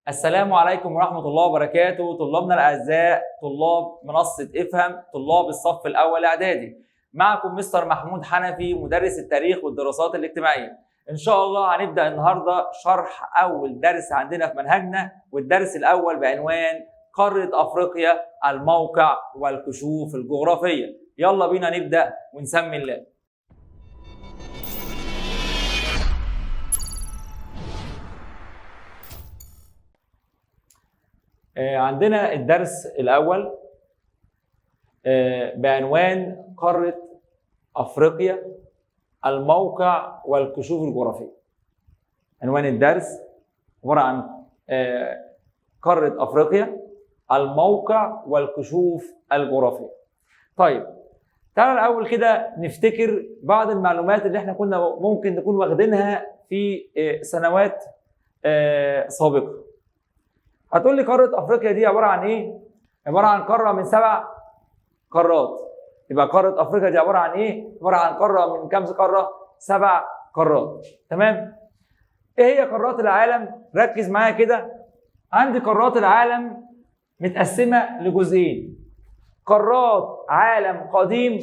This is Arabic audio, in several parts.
السلام عليكم ورحمة الله وبركاته. طلابنا الأعزاء، طلاب منصة افهم، طلاب الصف الأول إعدادي. معكم مستر محمود حنفي، مدرس التاريخ والدراسات الاجتماعية. إن شاء الله هنبدأ النهاردة شرح أول درس عندنا في منهجنا، والدرس الأول بعنوان قارة أفريقيا، الموقع والكشوف الجغرافية. يلا بينا نبدأ ونسمي الله. عندنا الدرس الأول بعنوان قارة أفريقيا، الموقع والكشوف الجغرافية. عنوان الدرس عبارة عن قارة أفريقيا، الموقع والكشوف الجغرافية. طيب تعالى الأول كده نفتكر بعض المعلومات اللي احنا كنا ممكن نكون واخدينها في سنوات سابقة. هتقول لي قارة أفريقيا دي عبارة عن إيه؟ عبارة عن قارة من 7 قارات. يبقى قارة أفريقيا دي عبارة عن إيه؟ عبارة عن قارة من كام قارة؟ 7 قارات. تمام؟ إيه هي قارات العالم؟ ركز معايا كده. عندي قارات العالم متقسمة لجزئين. قارات عالم قديم،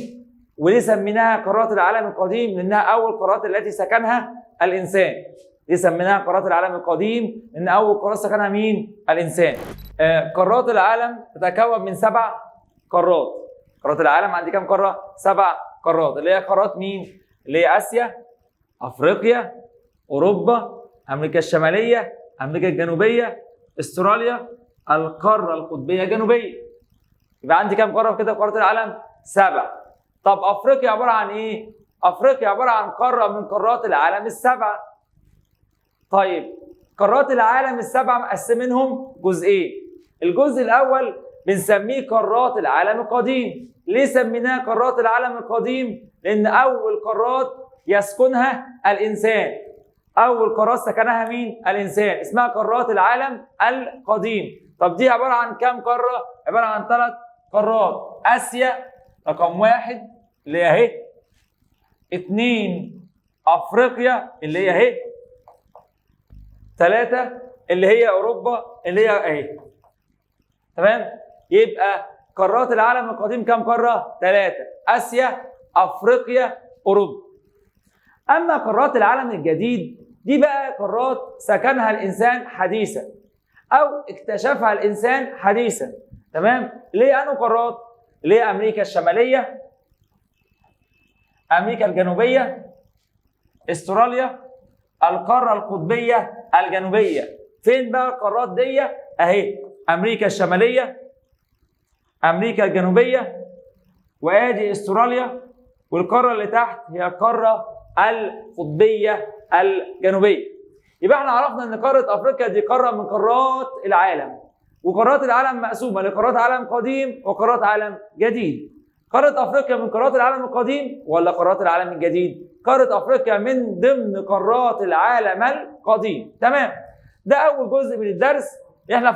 وليه سميناها قارات العالم القديم؟ لأنها أول قارات التي سكنها الإنسان. دي سميناها قارات العالم القديم لأن أول قارات سكنها مين؟ الإنسان. قارات العالم تتكون من 7 قارات. قارات العالم عندي كام قارة؟ 7 قارات، اللي هي قارات مين؟ اللي هي آسيا، أفريقيا، أوروبا، أمريكا الشمالية، أمريكا الجنوبية، أستراليا، القارة القطبية الجنوبية. يبقى عندي كام قارة كده في قارات العالم؟ 7. طب أفريقيا عبارة عن إيه؟ أفريقيا عبارة عن قارة من قارات العالم ال7. طيب قارات العالم ال7 مقسمينهم جزئين. الجزء الأول بنسميه قارات العالم القديم. ليه سميناها قارات العالم القديم؟ لأن أول قارات يسكنها الإنسان. أول قارات سكنها مين؟ الإنسان. اسمها قارات العالم القديم. طب دي عبارة عن كام قارة؟ عبارة عن 3 قارات. آسيا رقم 1 اللي هي أهي. 2 أفريقيا اللي هي أهي. 3 اللي هي أوروبا اللي هي أهي. تمام؟ يبقى قارات العالم القديم كام قارة؟ 3. آسيا، أفريقيا، أوروبا. أما قارات العالم الجديد دي بقى قارات سكنها الإنسان حديثا أو اكتشفها الإنسان حديثا. تمام؟ ليه أنو قارات؟ ليه أمريكا الشمالية، أمريكا الجنوبية، أستراليا، القارة القطبية الجنوبية. فين بقى القارات دي؟ أهي. أمريكا الشمالية، أمريكا الجنوبية، وآدي أستراليا، والقارة اللي تحت هي القارة القطبية الجنوبية. يبقى احنا عرفنا ان قارة افريقيا دي قارة من قارات العالم، وقارات العالم مقسومة لقارات عالم قديم وقارات عالم جديد. قارة افريقيا من قارات العالم القديم ولا قارات العالم الجديد؟ قارة افريقيا من ضمن قارات العالم القديم. تمام؟ ده اول جزء من الدرس. احنا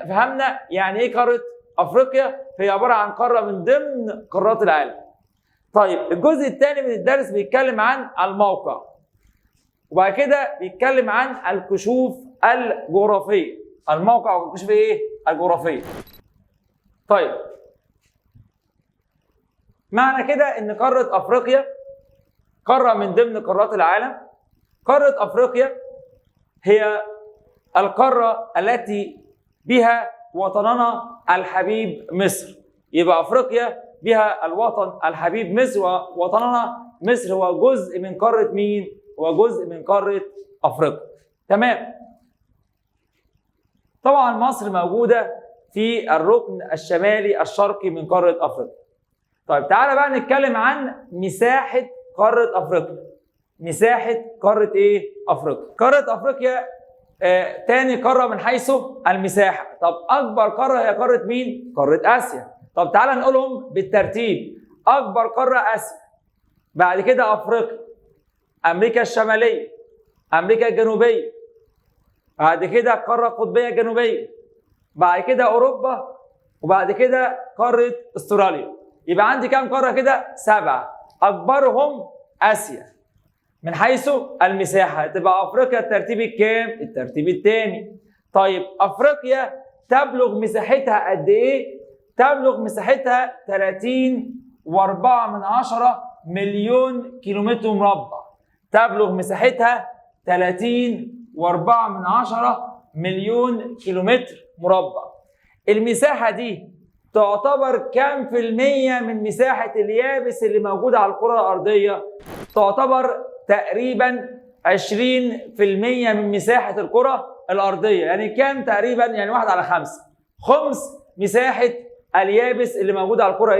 فهمنا يعني ايه قارة افريقيا. هي عبارة عن قارة من ضمن قارات العالم. طيب الجزء الثاني من الدرس بيتكلم عن الموقع، وبعد كده بيتكلم عن الكشوف الجغرافية. الموقع والكشوف ايه؟ الجغرافية. طيب معنى كده ان قارة افريقيا قارة من ضمن قارات العالم. قارة افريقيا هي القارة التي بها وطننا الحبيب مصر. يبقى افريقيا بها الوطن الحبيب مصر، ووطننا مصر هو جزء من قارة مين؟ هو جزء من قارة افريقيا. تمام؟ طبعا مصر موجودة في الركن الشمالي الشرقي من قارة افريقيا. طيب تعالى بقى نتكلم عن مساحة قارة افريقيا. مساحة قارة ايه؟ افريقيا. قارة افريقيا تاني قارة من حيث المساحة. طب اكبر قارة هي قارة مين؟ قارة اسيا. طب تعالى نقولهم بالترتيب. اكبر قارة اسيا، بعد كده افريقيا، امريكا الشمالية، امريكا الجنوبية، بعد كده القارة القطبية الجنوبية، بعد كده اوروبا، وبعد كده قارة استراليا. يبقى عندي كام قارة كده؟ 7. اكبرهم اسيا من حيث المساحة. تبقى افريقيا الترتيب الكام؟ الترتيب الثاني. طيب افريقيا تبلغ مساحتها قد ايه؟ تبلغ مساحتها 30.4 مليون كيلومتر مربع. تبلغ مساحتها 30.4 مليون كيلومتر مربع. المساحة دي تعتبر كام في المية من مساحة اليابس اللي موجودة على الكرة الأرضية؟ تعتبر تقريبا 20% من مساحة الكرة الأرضية. يعني كام تقريبا؟ يعني 1/5. خمس مساحة اليابس اللي موجودة على الكرة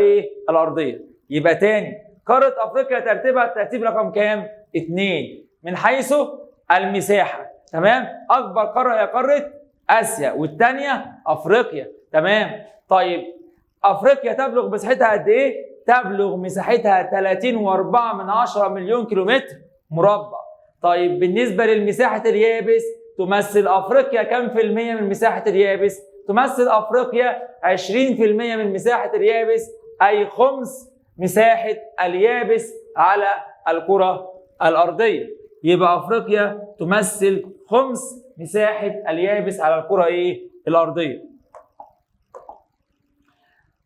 الأرضية. يبقى تاني، قارة أفريقيا ترتيبها الترتيب رقم كام؟ 2 من حيث المساحة. تمام؟ أكبر قارة هي قارة آسيا، والثانية أفريقيا. تمام؟ طيب أفريقيا تبلغ مساحتها قد إيه؟ تبلغ مساحتها 30.4 مليون كيلومتر مربع. طيب بالنسبة للمساحة اليابس، تمثل أفريقيا كم في المية من مساحة اليابس؟ تمثل أفريقيا 20% من مساحة اليابس، أي خمس مساحة اليابس على الكرة الأرضية. يبقى أفريقيا تمثل خمس مساحة اليابس على الكرة الأرضية.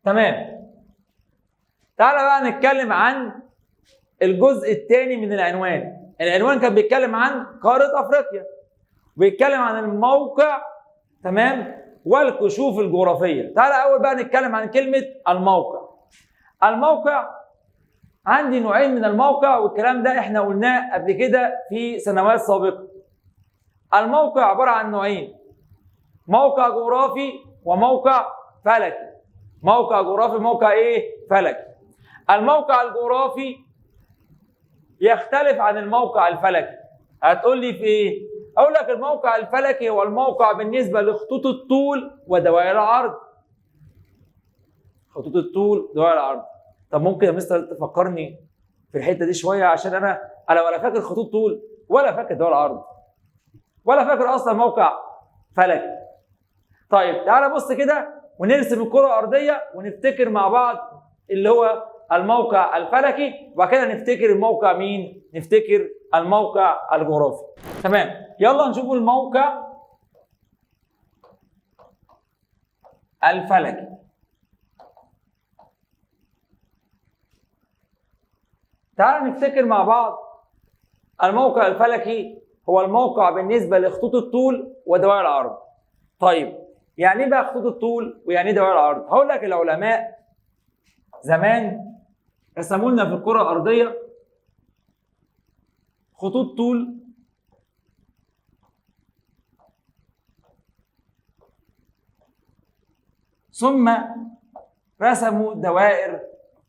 تمام. تعالى بقى نتكلم عن الجزء الثاني من العنوان. العنوان كان بيتكلم عن قارة أفريقيا، بيتكلم عن الموقع، تمام، والكشوف الجغرافية. تعالى أول بقى نتكلم عن كلمة الموقع. الموقع، عندي نوعين من الموقع، والكلام ده احنا قلناه قبل كده في سنوات سابقة. الموقع عبارة عن نوعين: موقع جغرافي وموقع فلكي. موقع جغرافي، موقع فلكي. الموقع الجغرافي يختلف عن الموقع الفلكي. هتقول لي في ايه؟ اقول لك الموقع الفلكي هو الموقع بالنسبة لخطوط الطول ودوائر العرض. خطوط الطول ودوائر العرض. طب ممكن يا مستر تفكرني في الحته دي شويه، عشان انا ولا فاكر خطوط طول ولا فاكر دوائر العرض ولا فاكر اصلا موقع فلكي. طيب تعالى بص كده ونرسم الكره الارضيه ونفتكر مع بعض اللي هو الموقع الفلكي، وبعد كده نفتكر الموقع مين؟ نفتكر الموقع الجغرافي. تمام، يلا نشوف الموقع الفلكي. تعالى نفتكر مع بعض. الموقع الفلكي هو الموقع بالنسبة لخطوط الطول ودوائر العرض. طيب يعني ايه بقى خطوط الطول ويعني ايه دوائر العرض؟ هقول لك العلماء زمان رسموا لنا في الكرة الأرضية خطوط طول ثم رسموا دوائر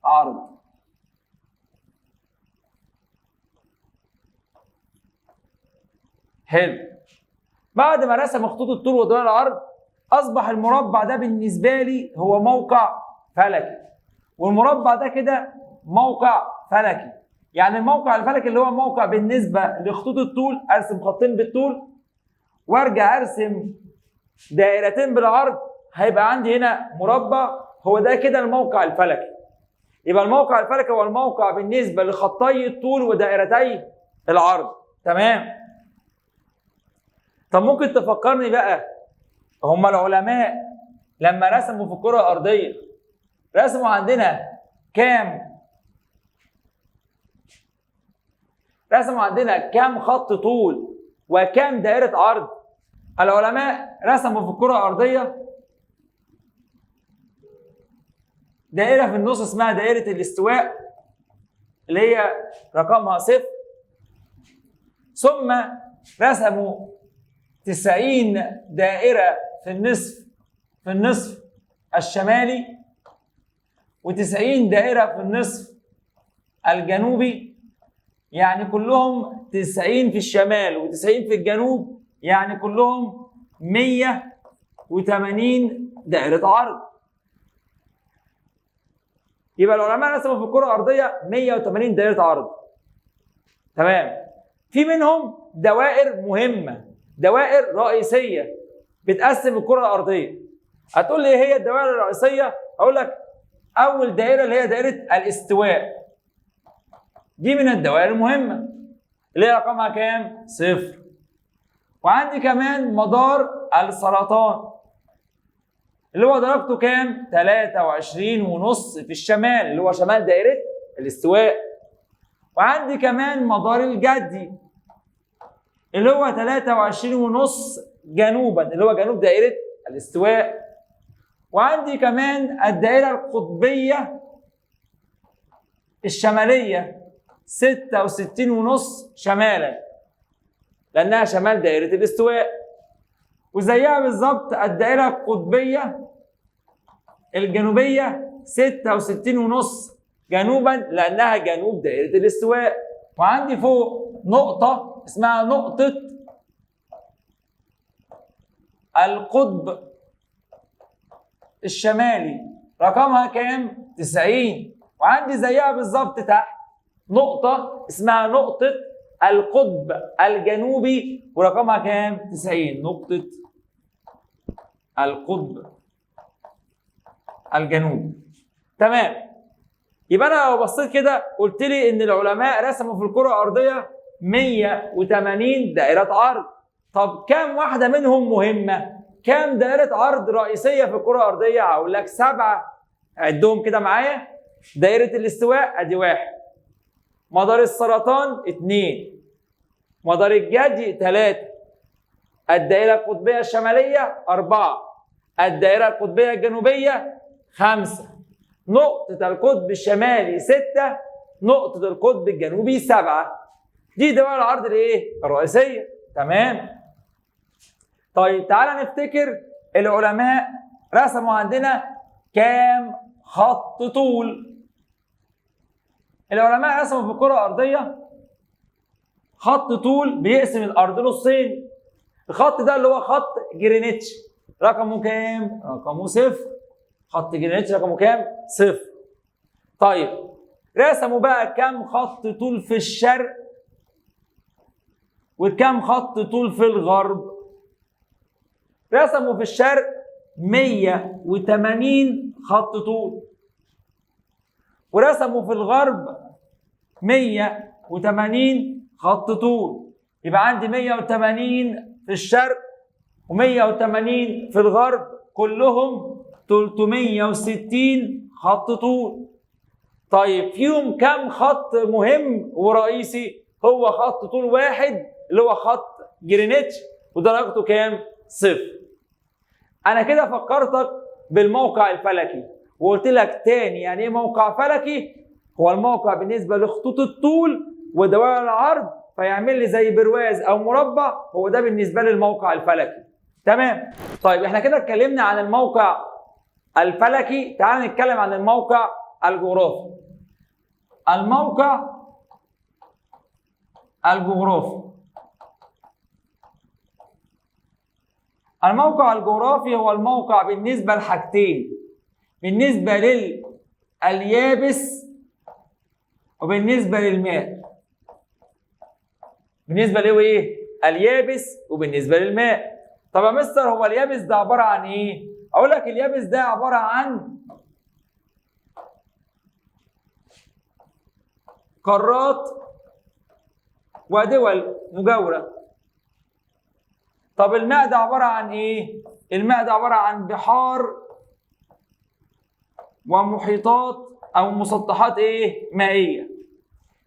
عرض. حلو. بعد ما رسم خطوط الطول ودوائر العرض، اصبح المربع ده بالنسبه لي هو موقع فلكي، والمربع ده كده موقع فلكي. يعني الموقع الفلكي اللي هو موقع بالنسبه لخطوط الطول، ارسم خطين بالطول وارجع ارسم دائرتين بالعرض، هيبقى عندي هنا مربع. هو ده كده الموقع الفلكي. يبقى الموقع الفلكي هو الموقع بالنسبه لخطي الطول ودائرتي العرض. تمام. طب ممكن تفكرني بقى، هم العلماء لما رسموا في الكرة الأرضية رسموا عندنا كام؟ رسموا عندنا كام خط طول وكام دائرة عرض؟ العلماء رسموا في الكرة الأرضية دائرة في النص اسمها دائرة الاستواء اللي هي رقمها 0، ثم رسموا 90 دائرة في النصف الشمالي، و90 دائرة في النصف الجنوبي، يعني كلهم 90 في الشمال و90 في الجنوب، يعني كلهم 180 دائرة عرض. يبقى العلماء رسموا في الكرة الأرضية 180 دائرة عرض. تمام. في منهم دوائر مهمة، دوائر رئيسية بتقسم الكرة الأرضية. هتقول لي ايه هي الدوائر الرئيسية؟ أقول لك أول دائرة اللي هي دائرة الاستواء. دي من الدوائر المهمة اللي هي رقمها كام؟ 0. وعندي كمان مدار السرطان اللي هو درجته كام؟ 23.5 في الشمال اللي هو شمال دائرة الاستواء. وعندي كمان مدار الجدي اللي هو 23.5 جنوبا اللي هو جنوب دائرة الاستواء. وعندي كمان الدائرة القطبية الشمالية 66.5 شمالا لأنها شمال دائرة الاستواء. وزيها بالظبط الدائرة القطبية الجنوبية 66.5 جنوبا لأنها جنوب دائرة الاستواء. وعندي فوق نقطة اسمها نقطة القطب الشمالي رقمها كام؟ 90. وعندي زيها بالظبط تحت نقطة اسمها نقطة القطب الجنوبي ورقمها كام؟ 90. نقطة القطب الجنوبي. تمام. يبقى انا لو بصيت كده قلت لي ان العلماء رسموا في الكرة الأرضية 180 دائرة عرض. طب كام واحدة منهم مهمة؟ كام دائرة عرض رئيسية في الكرة الأرضية؟ هقول لك 7. عدهم كده معايا. دائرة الاستواء ادي 1، مدار السرطان 2، مدار الجدي 3، الدائرة القطبية الشمالية 4، الدائرة القطبية الجنوبية 5، نقطة القطب الشمالي 6، نقطة القطب الجنوبي 7. دي دوائر العرض الايه؟ الرئيسية. تمام. طيب تعالى نفتكر العلماء رسموا عندنا كام خط طول؟ العلماء رسموا في الكرة الأرضية خط طول بيقسم الأرض نصين. الخط ده اللي هو خط جرينتش رقمه كام؟ رقمه 0. خط جرينتش رقمه كام؟ 0. طيب رسموا بقى كام خط طول في الشرق وكام خط طول في الغرب؟ رسموا في الشرق 180 خط طول، ورسموا في الغرب 180 خط طول. يبقى عندي 180 في الشرق و180 في الغرب، كلهم 360 خط طول. طيب فيهم كم خط مهم ورئيسي؟ هو خط طول واحد اللي هو خط جرينتش ودرجته كام؟ 0. انا كده فكرتك بالموقع الفلكي وقلت لك تاني يعني ايه موقع فلكي؟ هو الموقع بالنسبه لخطوط الطول ودوائر العرض فيعمل لي زي برواز او مربع، هو ده بالنسبه لي الموقع الفلكي. تمام. طيب احنا كده اتكلمنا عن الموقع الفلكي، تعال نتكلم عن الموقع الجغرافي. الموقع الجغرافي. الموقع الجغرافي هو الموقع بالنسبة لحاجتين، بالنسبة لليابس وبالنسبة للماء. بالنسبة له ايه؟ اليابس وبالنسبة للماء. طب يا مستر هو اليابس ده عبارة عن ايه؟ اقول لك اليابس ده عبارة عن قارات ودول مجاورة. طب الماء ده عبارة عن ايه؟ الماء ده عبارة عن بحار ومحيطات او مسطحات ايه؟ مائية.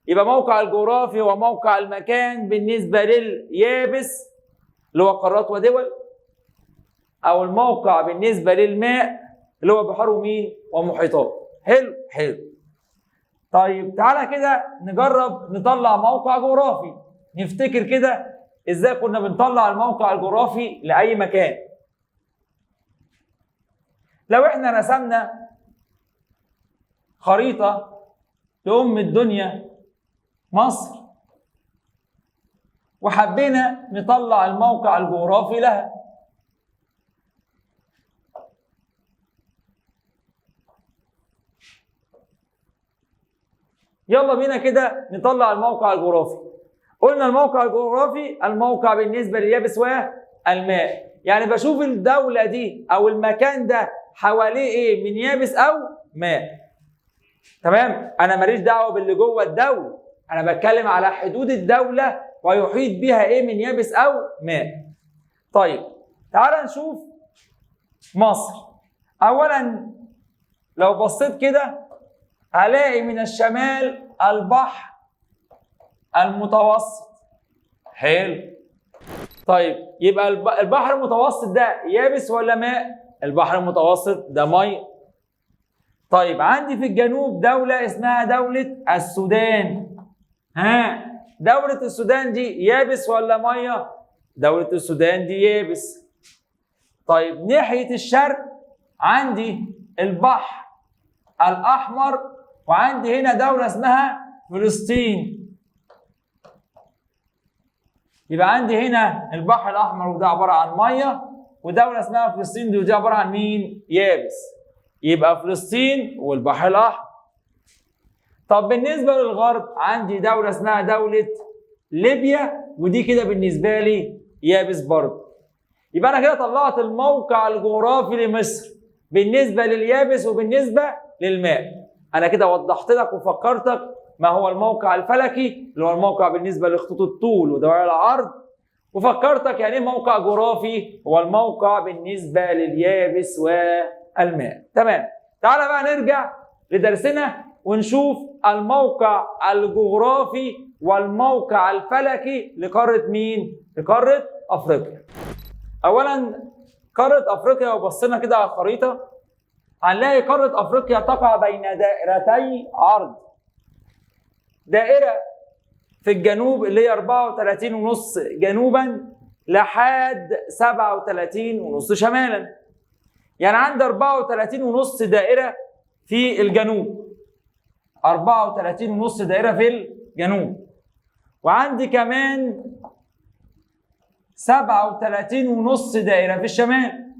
يبقى موقع الجغرافي هو موقع المكان بالنسبة لليابس اللي هو قارات ودول، او الموقع بالنسبة للماء اللي هو بحار ومين؟ ومحيطات. حلو؟ حلو. طيب تعالى كده نجرب نطلع موقع جغرافي. نفتكر كده ازاي كنا بنطلع الموقع الجغرافي لأي مكان. لو احنا رسمنا خريطة لأم الدنيا مصر وحبينا نطلع الموقع الجغرافي لها، يلا بينا كده نطلع الموقع الجغرافي. قلنا الموقع الجغرافي الموقع بالنسبة لليابس والماء، يعني بشوف الدولة دي أو المكان ده حواليه إيه من يابس أو ماء. تمام؟ أنا ماليش دعوة باللي جوه الدولة، أنا بتكلم على حدود الدولة ويحيط بها إيه من يابس أو ماء. طيب تعال نشوف مصر. اولا لو بصيت كده هلاقي من الشمال البحر المتوسط. حلو. طيب يبقى البحر المتوسط ده يابس ولا ماء؟ البحر المتوسط ده ميه. طيب عندي في الجنوب دولة اسمها دولة السودان. دولة السودان دي يابس ولا ميه؟ دولة السودان دي يابس. طيب ناحية الشرق عندي البحر الأحمر، وعندي هنا دولة اسمها فلسطين. يبقى عندي هنا البحر الأحمر وده عبارة عن ميه، ودولة اسمها فلسطين دي عبارة عن مين؟ يابس. يبقى فلسطين والبحر الأحمر. طب بالنسبة للغرب عندي دولة اسمها دولة ليبيا، ودي كده بالنسبة لي يابس برضه. يبقى أنا كده طلعت الموقع الجغرافي لمصر بالنسبة لليابس وبالنسبة للماء. أنا كده وضحت لك وفكرتك ما هو الموقع الفلكي، اللي هو الموقع بالنسبة لخطوط الطول ودوائر العرض، وفكرتك يعني ايه موقع جغرافي، هو الموقع بالنسبة لليابس والماء. تمام. تعالى بقى نرجع لدرسنا ونشوف الموقع الجغرافي والموقع الفلكي لقارة مين؟ لقارة أفريقيا. أولا قارة أفريقيا لو بصينا كده على الخريطة هنلاقي قارة أفريقيا تقع بين دائرتي عرض. دائرة في الجنوب اللي هي 34.5 جنوبا لحد 37.5 شمالا. يعني عندي 34.5 دائرة في الجنوب، 34.5 دائرة في الجنوب، وعندي كمان 37.5 دائرة في الشمال.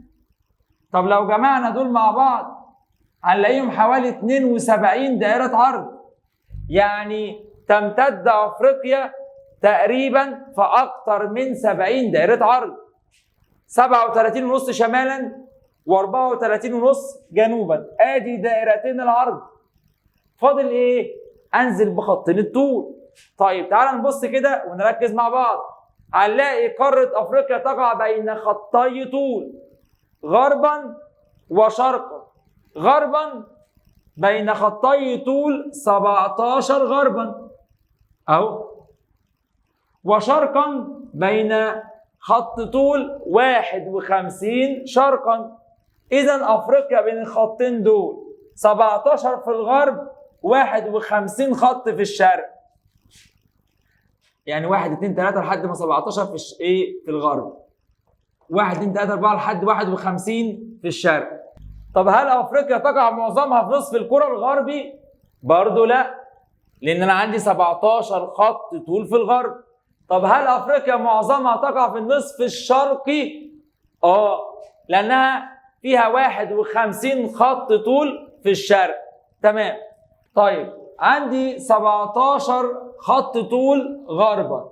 طب لو جمعنا دول مع بعض هنلاقيهم حوالي 72 دائرة عرض. يعني تمتد أفريقيا تقريبا في أكثر من 70 دائرة عرض، 37.5 شمالا و34.5 جنوبا. ادي دائرتين العرض. فاضل ايه؟ انزل بخطين الطول. طيب تعال نبص كده ونركز مع بعض. هنلاقي قارة افريقيا تقع بين خطي طول غربا وشرقا. غربا بين خطي طول 17 غربا اهو، وشرقا بين خط طول 51 شرقا. اذا افريقيا بين الخطين دول 17 في الغرب، 51 خط في الشرق. يعني 1 2 3 لحد ما 17 في الغرب، 1 2 3 4 لحد 51 في الشرق. طب هل افريقيا تقع معظمها في نصف الكرة الغربي؟ برضه لا، لان انا عندي 17 خط طول في الغرب. طب هل افريقيا معظمها تقع في النصف الشرقي؟ لانها فيها 51 خط طول في الشرق. تمام. طيب عندي 17 خط طول غربا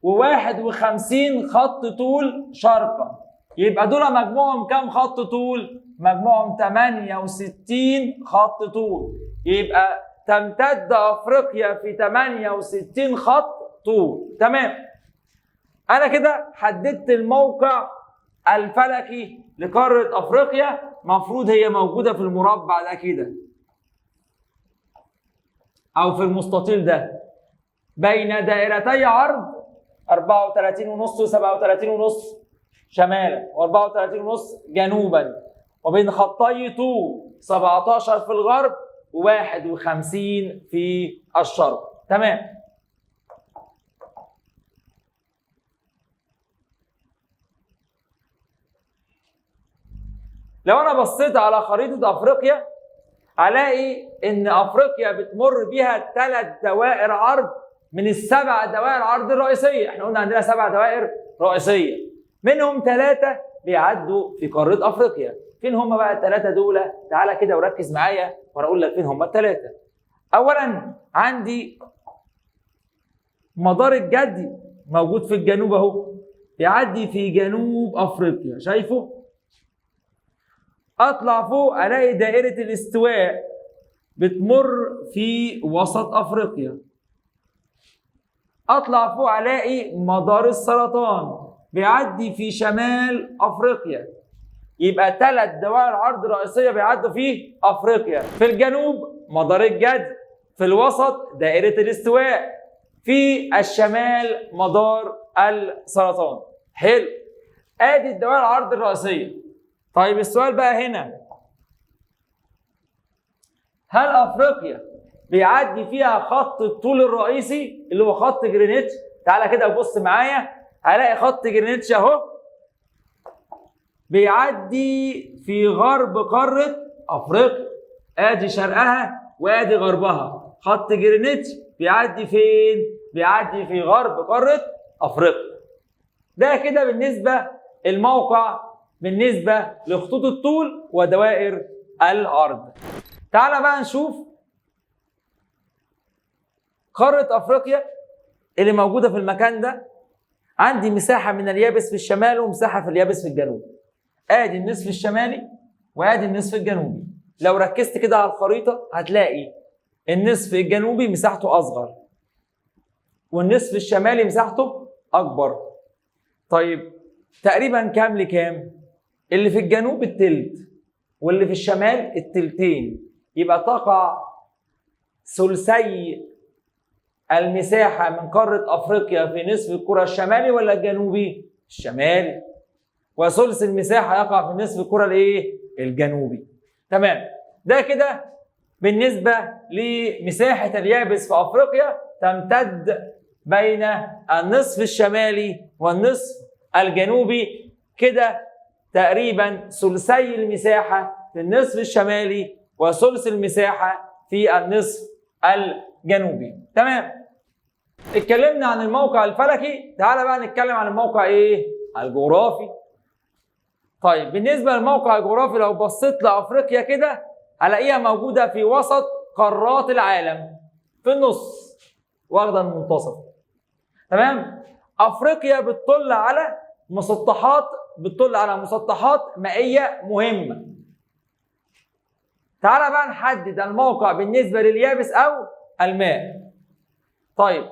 و51 خط طول شرقا. يبقى دول مجموعهم كام خط طول؟ مجموعهم 68 خط طول. يبقى تمتد افريقيا في 68 خط طول. تمام. انا كده حددت الموقع الفلكي لقارة افريقيا. مفروض هي موجودة في المربع ده كده او في المستطيل ده بين دائرتي عرض 34.5 و37.5 شمالا و34.5 جنوبا، وبين خطي طول 17 في الغرب و51 في الشرق. تمام. لو انا بصيت على خريطة افريقيا هلاقي ان افريقيا بتمر بيها 3 دوائر عرض من ال7 دوائر عرض الرئيسية. احنا قلنا عندنا 7 دوائر رئيسية، منهم 3 بيعدوا في قارة افريقيا. فين هم بقى ال3 دول؟ تعالى كده وركز معايا وانا اقول لك فين هم ال3. اولا عندي مدار الجدي موجود في الجنوب اهو، بيعدي في جنوب افريقيا، شايفه؟ اطلع فوق الاقي دائرة الاستواء بتمر في وسط افريقيا. اطلع فوق الاقي مدار السرطان بيعدي في شمال افريقيا. يبقى 3 دوائر عرض رئيسيه بيعدوا في افريقيا. في الجنوب مدار الجدي، في الوسط دائره الاستواء، في الشمال مدار السرطان. حلو، ادي الدوائر العرض الرئيسيه. طيب السؤال بقى هنا، هل افريقيا بيعدي فيها خط الطول الرئيسي اللي هو خط جرينتش؟ تعالى كده بص معايا، هلاقي خط جرينتش اهو بيعدي في غرب قاره افريقيا. ادي شرقها وادي غربها. خط جرينتش بيعدي فين؟ بيعدي في غرب قاره افريقيا. ده كده بالنسبه الموقع بالنسبه لخطوط الطول ودوائر العرض. تعالى بقى نشوف قارة أفريقيا اللي موجودة في المكان ده. عندي مساحة من اليابس في الشمال ومساحة في اليابس في الجنوب. آدي النصف الشمالي وآدي النصف الجنوبي. لو ركزت كده على الخريطة هتلاقي النصف الجنوبي مساحته أصغر والنصف الشمالي مساحته أكبر. طيب تقريبا كام لكام؟ اللي في الجنوب التلت واللي في الشمال التلتين. يبقى تقع ثلثي المساحة من قارة أفريقيا في نصف الكرة الشمالي ولا الجنوبي؟ الشمالي. وثلث المساحة يقع في نصف الكرة الإيه؟ الجنوبي. تمام. ده كده بالنسبة لمساحة اليابس في أفريقيا، تمتد بين النصف الشمالي والنصف الجنوبي. كده تقريبا ثلثي المساحة في النصف الشمالي وثلث المساحة في النصف الجنوبي. تمام. اتكلمنا عن الموقع الفلكي، تعالى بقى نتكلم عن الموقع ايه؟ الجغرافي. طيب بالنسبة للموقع الجغرافي، لو بصيت لأفريقيا كده هلاقيها موجودة في وسط قارات العالم، في النص واخدة المنتصف. تمام؟ أفريقيا بتطل على مسطحات مائية مهمة. تعالى بقى نحدد الموقع بالنسبة لليابس أو الماء. طيب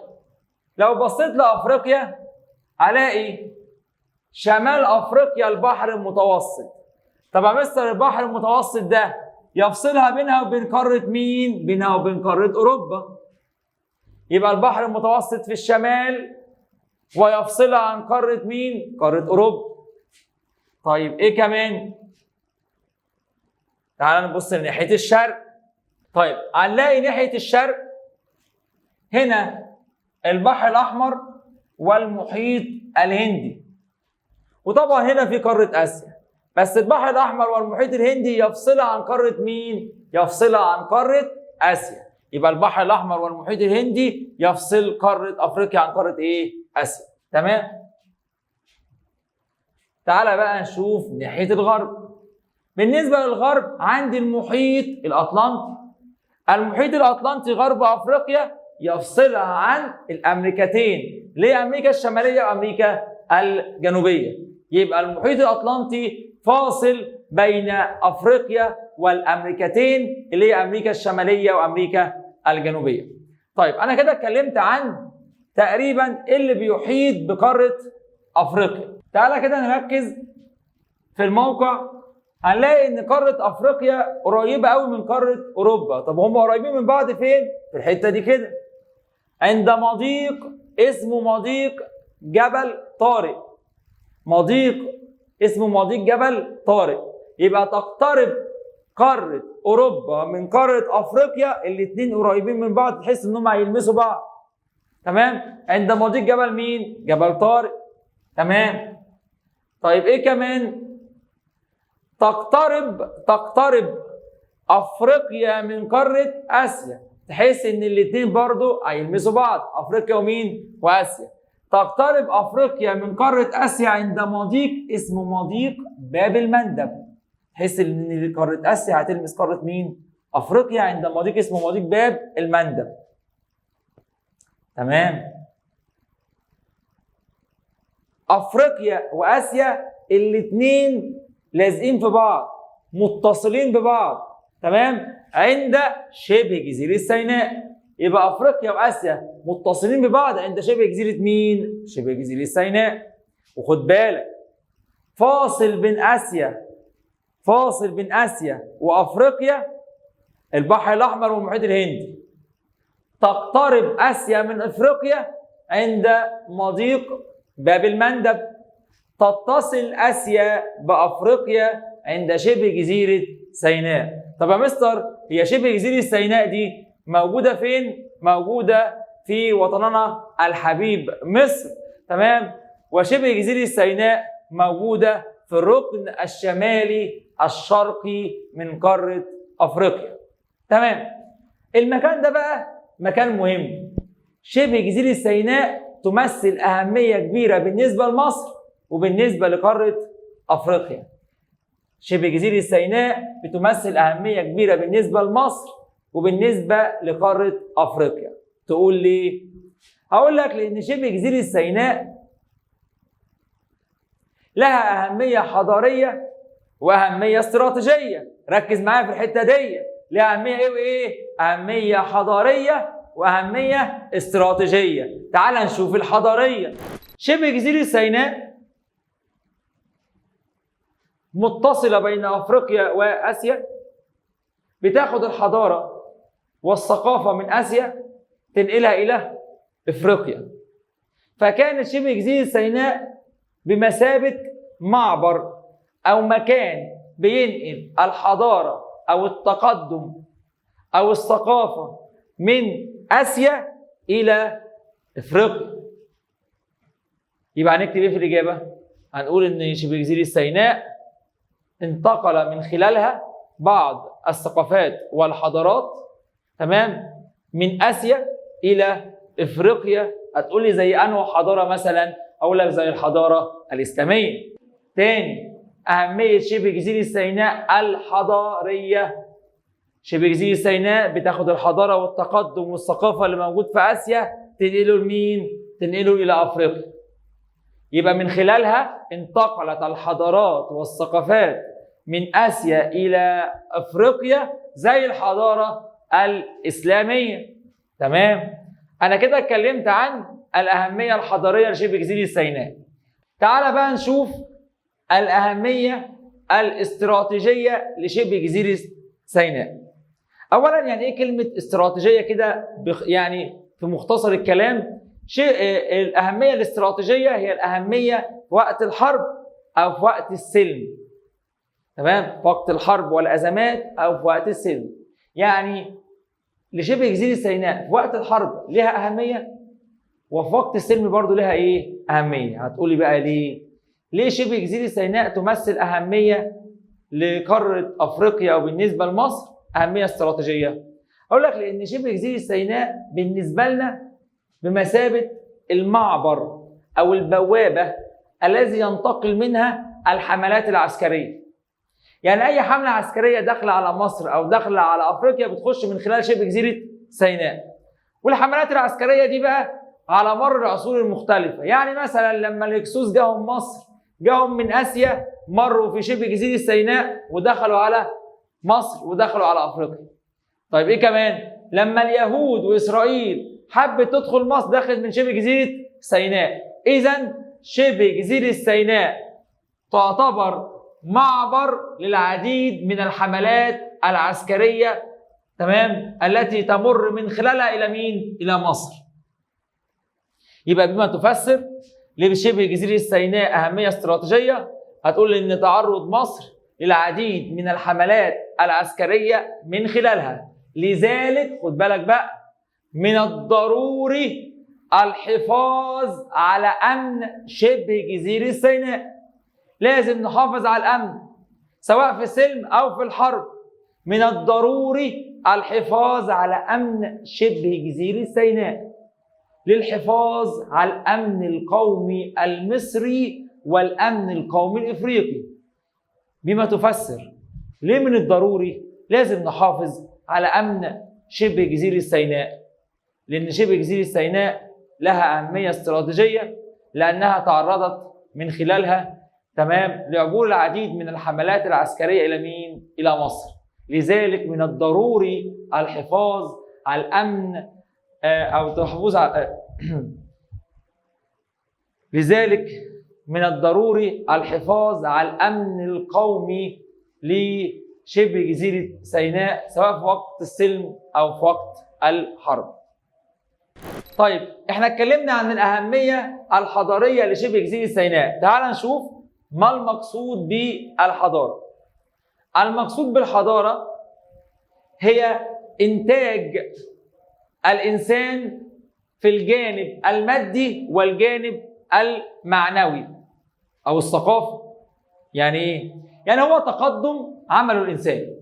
لو بصيت لأفريقيا هلاقي شمال أفريقيا البحر المتوسط. طب يا مستر البحر المتوسط ده يفصلها بينها وبين قارة مين؟ بينها وبين قارة أوروبا. يبقى البحر المتوسط في الشمال ويفصلها عن قارة مين؟ قارة أوروبا. طيب إيه كمان؟ تعال نبص لناحية الشرق. طيب هنلاقي ناحية الشرق هنا البحر الأحمر والمحيط الهندي. وطبعا هنا في قارة آسيا، بس البحر الأحمر والمحيط الهندي يفصلها عن قارة مين؟ يفصلها عن قارة آسيا. يبقى البحر الأحمر والمحيط الهندي يفصل قارة أفريقيا عن قارة إيه؟ آسيا. تمام؟ تعالى بقى نشوف ناحية الغرب. بالنسبة للغرب عندي المحيط الأطلنطي. المحيط الأطلنطي غرب أفريقيا يفصلها عن الأمريكتين، ليه أمريكا الشمالية وأمريكا الجنوبية. يبقى المحيط الأطلنطي فاصل بين أفريقيا والأمريكتين اللي هي أمريكا الشمالية وأمريكا الجنوبية. طيب أنا كده اتكلمت عن تقريبا اللي بيحيط بقارة أفريقيا. تعالى كده نركز في الموقع. هنلاقي ان قاره افريقيا قريبه قوي من قاره اوروبا. طب هم قريبين من بعض فين؟ في الحته دي كده، عند مضيق اسمه مضيق جبل طارق. مضيق اسمه مضيق جبل طارق. يبقى تقترب قاره اوروبا من قاره افريقيا، الاثنين قريبين من بعض تحس انهم هيلمسوا بعض. تمام؟ عند مضيق جبل مين؟ جبل طارق. تمام؟ طيب ايه كمان؟ تقترب افريقيا من قاره اسيا، تحس ان الاثنين برضو هيلمسوا بعض، افريقيا ومين؟ واسيا. تقترب افريقيا من قاره اسيا عند مضيق اسمه مضيق باب المندب، تحس ان قاره اسيا هتلمس قاره مين؟ افريقيا عند مضيق اسمه مضيق باب المندب. تمام؟ افريقيا واسيا الاثنين لازقين في بعض، متصلين ببعض. تمام؟ عند شبه جزيرة سيناء. يبقى افريقيا واسيا متصلين ببعض عند شبه جزيرة مين؟ شبه جزيرة سيناء. وخد بالك فاصل بين اسيا وافريقيا البحر الاحمر والمحيط الهندي. تقترب اسيا من افريقيا عند مضيق باب المندب. تتصل اسيا بافريقيا عند شبه جزيره سيناء. طب يا مستر هي شبه جزيره سيناء دي موجوده فين؟ موجوده في وطننا الحبيب مصر، تمام؟ وشبه جزيره سيناء موجوده في الركن الشمالي الشرقي من قاره افريقيا، تمام؟ المكان ده بقى مكان مهم. شبه جزيره سيناء تمثل اهميه كبيره بالنسبه لمصر وبالنسبه لقاره افريقيا. شبه جزيره سيناء بتمثل اهميه كبيره بالنسبه لمصر وبالنسبه لقاره افريقيا. تقول ليه؟ هقول لك لان شبه جزيره سيناء لها اهميه حضاريه واهميه استراتيجيه. ركز معايا في الحته دي. لها اهميه ايه وايه؟ اهميه حضاريه واهميه استراتيجيه. تعال نشوف الحضاريه. شبه جزيره سيناء متصله بين افريقيا واسيا، بتاخد الحضاره والثقافه من اسيا تنقلها الى افريقيا. فكانت شبه جزيره سيناء بمثابه معبر او مكان بينقل الحضاره او التقدم او الثقافه من اسيا الى افريقيا. يبقى هنكتب ايه في الاجابه؟ هنقول ان شبه جزيره سيناء انتقل من خلالها بعض الثقافات والحضارات، تمام، من اسيا الى افريقيا. هتقول لي زي انه حضاره مثلا؟ اقول لك زي الحضاره الاسلاميه. تاني، اهميه شبه جزيره سيناء الحضاريه. شبه جزيره سيناء بتاخد الحضاره والتقدم والثقافه اللي موجود في اسيا تنقله لمين؟ تنقله الى افريقيا. يبقى من خلالها انتقلت الحضارات والثقافات من اسيا الى افريقيا زي الحضاره الاسلاميه، تمام؟ انا كده اتكلمت عن الاهميه الحضاريه لشبه جزيره سيناء. تعال بقى نشوف الاهميه الاستراتيجيه لشبه جزيره سيناء. اولا يعني ايه كلمه استراتيجيه كده؟ يعني في مختصر الكلام، الاهميه الاستراتيجيه هي الاهميه في وقت الحرب او في وقت السلم، تمام؟ في وقت الحرب والازمات او في وقت السلم. يعني لشبه جزيره سيناء في وقت الحرب لها اهميه، وفي وقت السلم برضو لها ايه؟ اهميه. هتقولي بقى ليه؟ ليه شبه جزيره سيناء تمثل اهميه لقاره افريقيا وبالنسبه لمصر اهميه استراتيجيه؟ اقول لك لان شبه جزيره سيناء بالنسبه لنا بمثابه المعبر او البوابه الذي ينتقل منها الحملات العسكريه. يعني اي حمله عسكريه داخله على مصر او داخله على افريقيا بتخش من خلال شبه جزيره سيناء. والحملات العسكريه دي بقى على مر العصور المختلفه. يعني مثلا لما الهكسوس جاهم مصر، جاهم من اسيا، مروا في شبه جزيره سيناء ودخلوا على مصر ودخلوا على افريقيا. طيب ايه كمان؟ لما اليهود واسرائيل حبت تدخل مصر دخلت من شبه جزيره سيناء. اذا شبه جزيره سيناء تعتبر معبر للعديد من الحملات العسكريه، تمام، التي تمر من خلالها الى مين؟ الى مصر. يبقى بما تفسر لشبه جزيره سيناء اهميه استراتيجيه، هتقول ان تعرض مصر للعديد من الحملات العسكريه من خلالها. لذلك خد بالك بقى، من الضروري الحفاظ على امن شبه جزيره سيناء. لازم نحافظ على الامن سواء في السلم او في الحرب. من الضروري الحفاظ على امن شبه جزيره سيناء للحفاظ على الامن القومي المصري والامن القومي الافريقي. بما تفسر ليه من الضروري لازم نحافظ على امن شبه جزيره سيناء؟ لان شبه جزيره سيناء لها اهميه استراتيجيه لانها تعرضت من خلالها، تمام، لعبور العديد من الحملات العسكريه الى مين؟ الى مصر. لذلك من الضروري الحفاظ على الامن او التحفظ على لذلك من الضروري الحفاظ على الأمن القومي لشبه جزيرة سيناء سواء في وقت السلم أو في وقت الحرب. طيب احنا اتكلمنا عن الأهمية الحضارية لشبه جزيرة سيناء، تعال نشوف ما المقصود بالحضارة. المقصود بالحضارة هي إنتاج الإنسان في الجانب المادي والجانب المعنوي أو الثقافي. يعني إيه؟ يعني هو تقدم عمله الإنسان.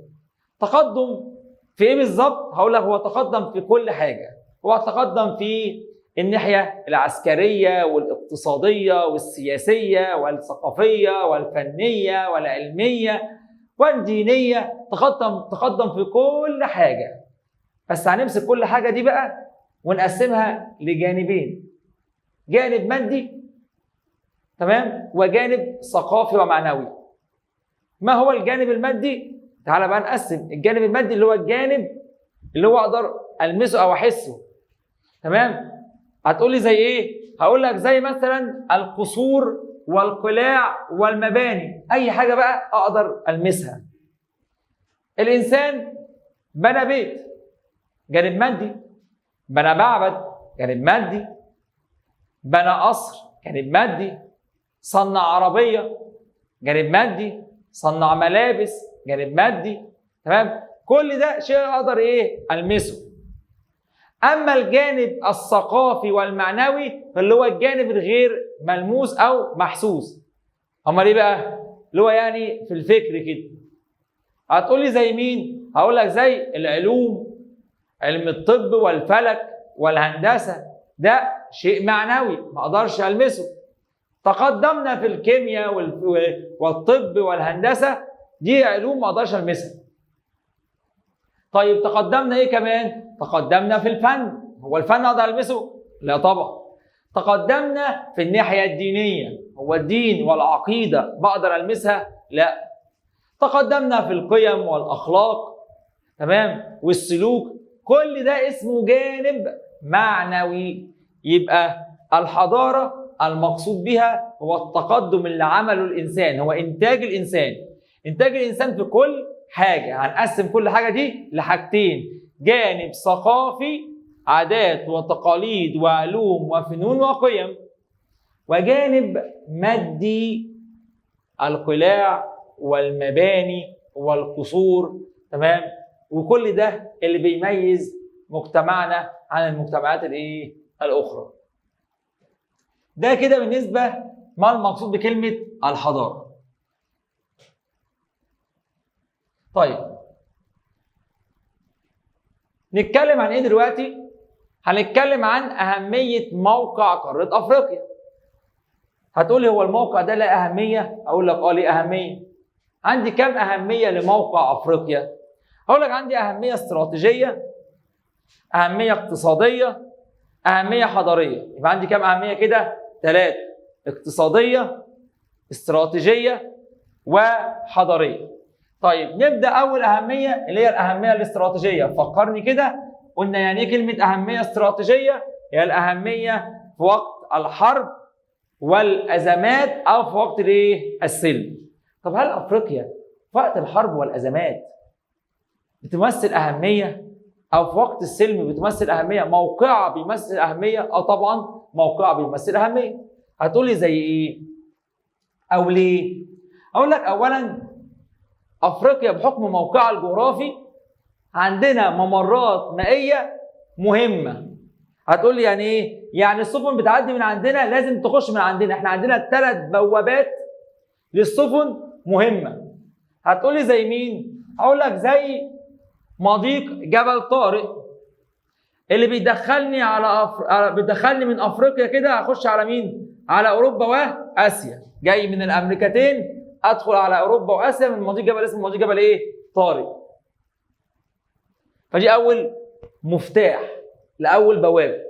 تقدم في إيه بالظبط؟ هقول لك هو تقدم في كل حاجة. هو تقدم في الناحية العسكرية والاقتصادية والسياسية والثقافية والفنية والعلمية والدينية. تقدم في كل حاجة. بس هنمسك كل حاجة دي بقى ونقسمها لجانبين، جانب مادي تمام وجانب ثقافي ومعنوي. ما هو الجانب المادي؟ تعالى بقى نقسم. الجانب المادي اللي هو الجانب اللي هو اقدر المسه او احسه. تمام؟ هتقول لي زي ايه؟ هقول لك زي مثلا القصور والقلاع والمباني، اي حاجه بقى اقدر المسها. الانسان بنى بيت، جانب مادي. بنى معبد، جانب مادي. بنى قصر، جانب مادي. صنع عربيه، جانب مادي. صنع ملابس، جانب مادي. تمام؟ كل ده شيء اقدر ايه؟ المسه. اما الجانب الثقافي والمعنوي فاللي هو الجانب الغير ملموس او محسوس. امال ايه بقى؟ اللي هو يعني في الفكر كده. هتقول لي زي مين؟ هقول لك زي العلوم، علم الطب والفلك والهندسه. ده شيء معنوي ما اقدرش المسه. تقدمنا في الكيمياء والطب والهندسه، دي علوم ما اقدرش المسها. طيب تقدمنا ايه كمان؟ تقدمنا في الفن. هو الفن اقدر المسه؟ لا طبعا. تقدمنا في الناحيه الدينيه. هو الدين والعقيده بقدر المسها؟ لا. تقدمنا في القيم والاخلاق تمام والسلوك. كل ده اسمه جانب معنوي. يبقى الحضاره المقصود بها هو التقدم اللي عمله الانسان، هو انتاج الانسان. انتاج الانسان في كل حاجه. هنقسم كل حاجه دي لحاجتين: جانب ثقافي، عادات وتقاليد وعلوم وفنون وقيم، وجانب مادي، القلاع والمباني والقصور. تمام؟ وكل ده اللي بيميز مجتمعنا عن المجتمعات الايه؟ الاخرى. ده كده بالنسبه ما المقصود بكلمه الحضاره. طيب نتكلم عن ايه دلوقتي؟ هنتكلم عن اهميه موقع قاره افريقيا. هتقولي هو الموقع ده له اهميه؟ اقول لك ليه اهميه. عندي كام اهميه لموقع افريقيا؟ هقول لك عندي اهميه استراتيجيه، اهميه اقتصاديه، اهميه حضاريه. يبقى عندي كام اهميه كده؟ 3: اقتصاديه، استراتيجيه، وحضاريه. طيب نبدا اول اهميه اللي هي الاهميه الاستراتيجيه. فكرني كده، قلنا يعني ايه كلمه اهميه استراتيجيه؟ هي الاهميه في وقت الحرب والازمات او في وقت الايه؟ السلم. طب هل افريقيا في وقت الحرب والازمات بتمثل اهميه او في وقت السلم بتمثل اهميه؟ موقعها بيمثل اهميه؟ طبعا موقعها بيمثل اهميه. هتقولي زي ايه او ليه؟ اقول لك اولا افريقيا بحكم موقعها الجغرافي عندنا ممرات مائيه مهمه. هتقول لي يعني ايه؟ يعني السفن بتعدي من عندنا لازم تخش من عندنا. احنا عندنا 3 بوابات للسفن مهمه. هتقول لي زي مين؟ هقول لك زي مضيق جبل طارق اللي بيدخلني من افريقيا كده اخش على مين؟ على اوروبا واسيا. جاي من الامريكتين ادخل على اوروبا واسيا من مضيق جبل اسمه مضيق جبل ايه؟ طارق. فدي اول مفتاح لاول بوابه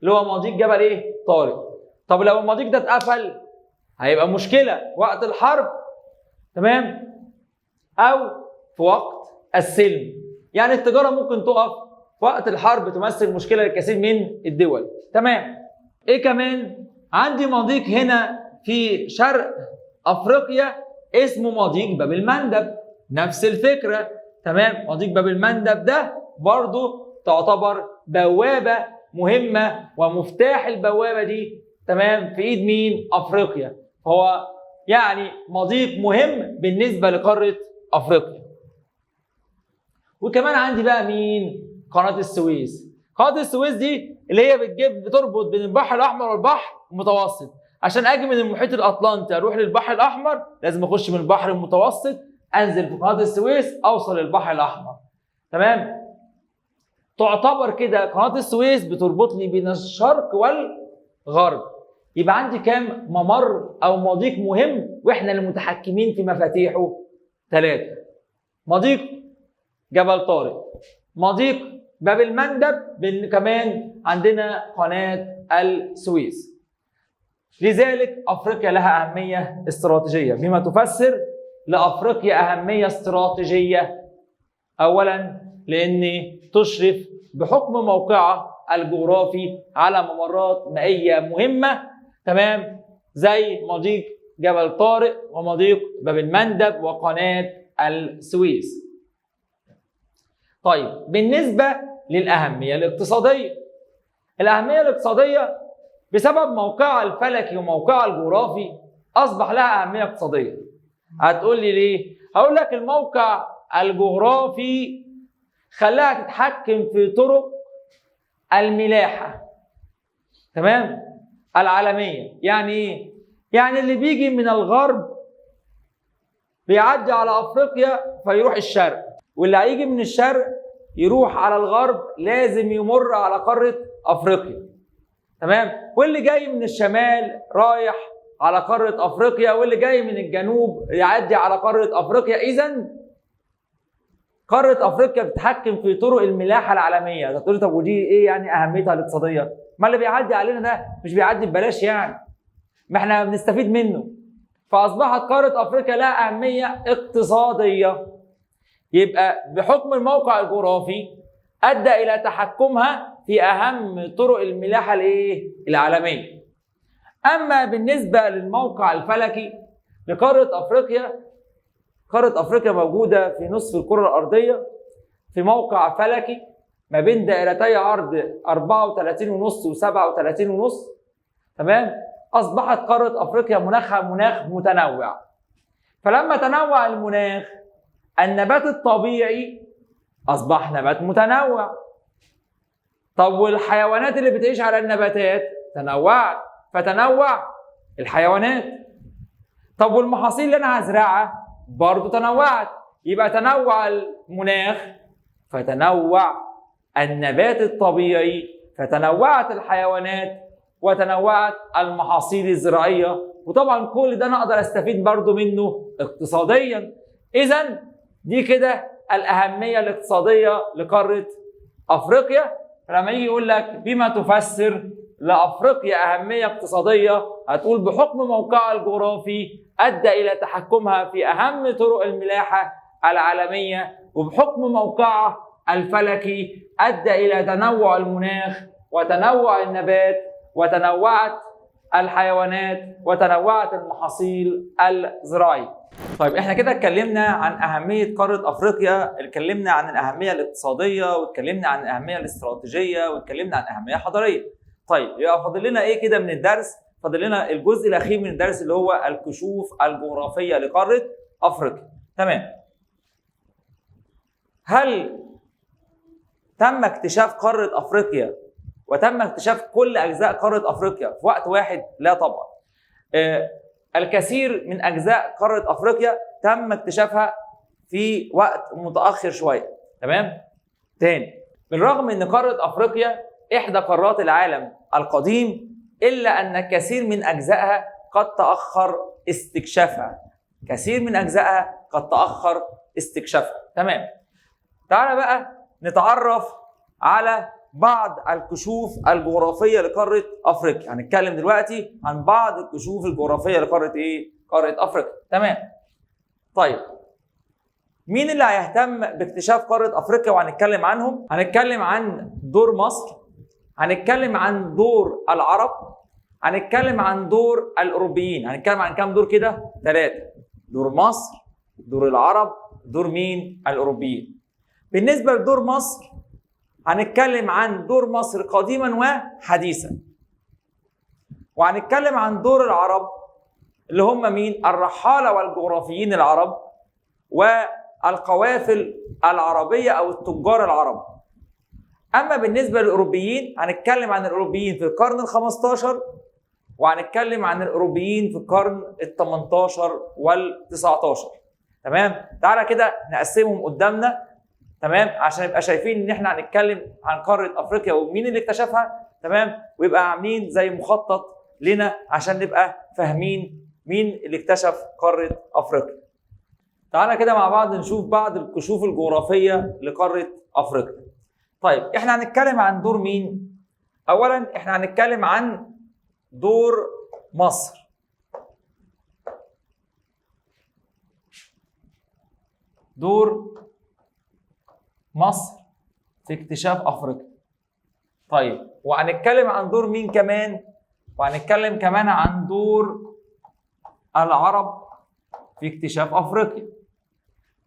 اللي هو مضيق جبل ايه؟ طارق. طب لو المضيق ده اتقفل هيبقى مشكله وقت الحرب تمام؟ او في وقت السلم. يعني التجاره ممكن تقف في وقت الحرب، تمثل مشكله للكثير من الدول. تمام؟ ايه كمان؟ عندي مضيق هنا في شرق افريقيا اسمه مضيق باب المندب، نفس الفكره. تمام، مضيق باب المندب ده برضو تعتبر بوابه مهمه، ومفتاح البوابه دي تمام في ايد مين؟ افريقيا. فهو يعني مضيق مهم بالنسبه لقاره افريقيا. وكمان عندي بقى مين؟ قناه السويس. قناه السويس دي اللي هي بتربط بين البحر الاحمر والبحر المتوسط. عشان اجي من المحيط الاطلنطي اروح للبحر الاحمر لازم اخش من البحر المتوسط، انزل في قناه السويس اوصل للبحر الاحمر. تمام؟ تعتبر كده قناه السويس بتربط لي بين الشرق والغرب. يبقى عندي كام ممر او مضيق مهم واحنا المتحكمين في مفاتيحه؟ 3. مضيق جبل طارق، مضيق باب المندب، كمان عندنا قناه السويس. لذلك افريقيا لها اهميه استراتيجيه. بما تفسر لافريقيا اهميه استراتيجيه؟ اولا لان تشرف بحكم موقعها الجغرافي على ممرات مائيه مهمه، تمام، زي مضيق جبل طارق ومضيق باب المندب وقناه السويس. طيب بالنسبه للاهميه الاقتصاديه، الاهميه الاقتصاديه بسبب موقعها الفلكي وموقعها الجغرافي اصبح لها اهميه اقتصاديه. هتقول لي ليه؟ هقول لك الموقع الجغرافي خلاها تتحكم في طرق الملاحه، تمام، العالميه. يعني ايه؟ يعني اللي بيجي من الغرب بيعدي على افريقيا فيروح الشرق، واللي هيجي من الشرق يروح على الغرب لازم يمر على قاره افريقيا. تمام؟ واللي جاي من الشمال رايح على قاره افريقيا، واللي جاي من الجنوب يعدي على قاره افريقيا. اذا قاره افريقيا بتتحكم في طرق الملاحه العالميه. هتقول لي طب ودي ايه يعني اهميتها الاقتصاديه؟ ما اللي بيعدي علينا ده مش بيعدي ببلاش يعني، ما احنا بنستفيد منه. فاصبحت قاره افريقيا لها اهميه اقتصاديه. يبقى بحكم الموقع الجغرافي ادى الى تحكمها في اهم طرق الملاحه العالميه. اما بالنسبه للموقع الفلكي لقاره افريقيا، قاره افريقيا موجوده في نصف الكره الارضيه في موقع فلكي ما بين دائرتي عرض 34.5 و37.5. تمام؟ اصبحت قاره افريقيا مناخها مناخ متنوع. فلما تنوع المناخ النبات الطبيعي اصبح نبات متنوع. طب والحيوانات اللي بتعيش على النباتات تنوعت، فتنوع الحيوانات. طب والمحاصيل اللي انا هزرعها برضه تنوعت. يبقى تنوع المناخ فتنوع النبات الطبيعي، فتنوعت الحيوانات وتنوعت المحاصيل الزراعيه. وطبعا كل ده انا اقدر استفيد برضه منه اقتصاديا. اذا دي كده الاهميه الاقتصاديه لقاره افريقيا. فلما يجي يقول لك بما تفسر لافريقيا اهميه اقتصاديه، هتقول بحكم موقعها الجغرافي ادى الى تحكمها في اهم طرق الملاحه العالميه، وبحكم موقعها الفلكي ادى الى تنوع المناخ وتنوع النبات وتنوعت الحيوانات وتنوعت المحاصيل الزراعيه. طيب احنا كده اتكلمنا عن اهميه قاره افريقيا، اتكلمنا عن الاهميه الاقتصاديه، واتكلمنا عن الاهميه الاستراتيجيه، واتكلمنا عن اهميه حضاريه. طيب يبقى فاضل لنا ايه كده من الدرس؟ فاضل لنا الجزء الاخير من الدرس اللي هو الكشوف الجغرافيه لقاره افريقيا. تمام. هل تم اكتشاف قاره افريقيا وتم اكتشاف كل اجزاء قاره افريقيا في وقت واحد؟ لا طبعا. الكثير من اجزاء قاره افريقيا تم اكتشافها في وقت متاخر شويه. تمام؟ تاني، بالرغم ان قاره افريقيا احدى قارات العالم القديم، الا ان كثير من اجزائها قد تاخر استكشافها. كثير من اجزائها قد تاخر استكشافها. تمام. تعالى بقى نتعرف على بعض الكشوف الجغرافيه لقاره افريقيا. هنتكلم دلوقتي عن بعض الكشوف الجغرافيه لقاره قاره افريقيا. تمام. طيب مين اللي هيهتم باكتشاف قاره افريقيا وهنتكلم عنهم؟ هنتكلم عن دور مصر، هنتكلم عن دور العرب، هنتكلم عن دور الاوروبيين. هنتكلم عن كام دور كده؟ 3. دور مصر، دور العرب، دور مين؟ الاوروبيين. بالنسبه لدور مصر هنتكلم عن دور مصر قديما وحديثا. وهنتكلم عن دور العرب اللي هم مين؟ الرحاله والجغرافيين العرب والقوافل العربيه او التجار العرب. اما بالنسبه للاوروبيين هنتكلم عن الاوروبيين في القرن ال15 وهنتكلم عن الاوروبيين في القرن ال18 وال19. تمام؟ تعالى كده نقسمهم قدامنا، تمام، عشان نبقى شايفين ان احنا هنتكلم عن قاره افريقيا ومين اللي اكتشفها، تمام، ويبقى عاملين زي مخطط لنا عشان نبقى فاهمين مين اللي اكتشف قاره افريقيا. تعالى كده مع بعض نشوف بعض الكشوف الجغرافيه لقاره افريقيا. طيب احنا هنتكلم عن دور مين؟ اولا احنا هنتكلم عن دور مصر. دور مصر في اكتشاف افريقيا. طيب وهنتكلم عن دور مين كمان؟ وهنتكلم كمان عن دور العرب في اكتشاف افريقيا.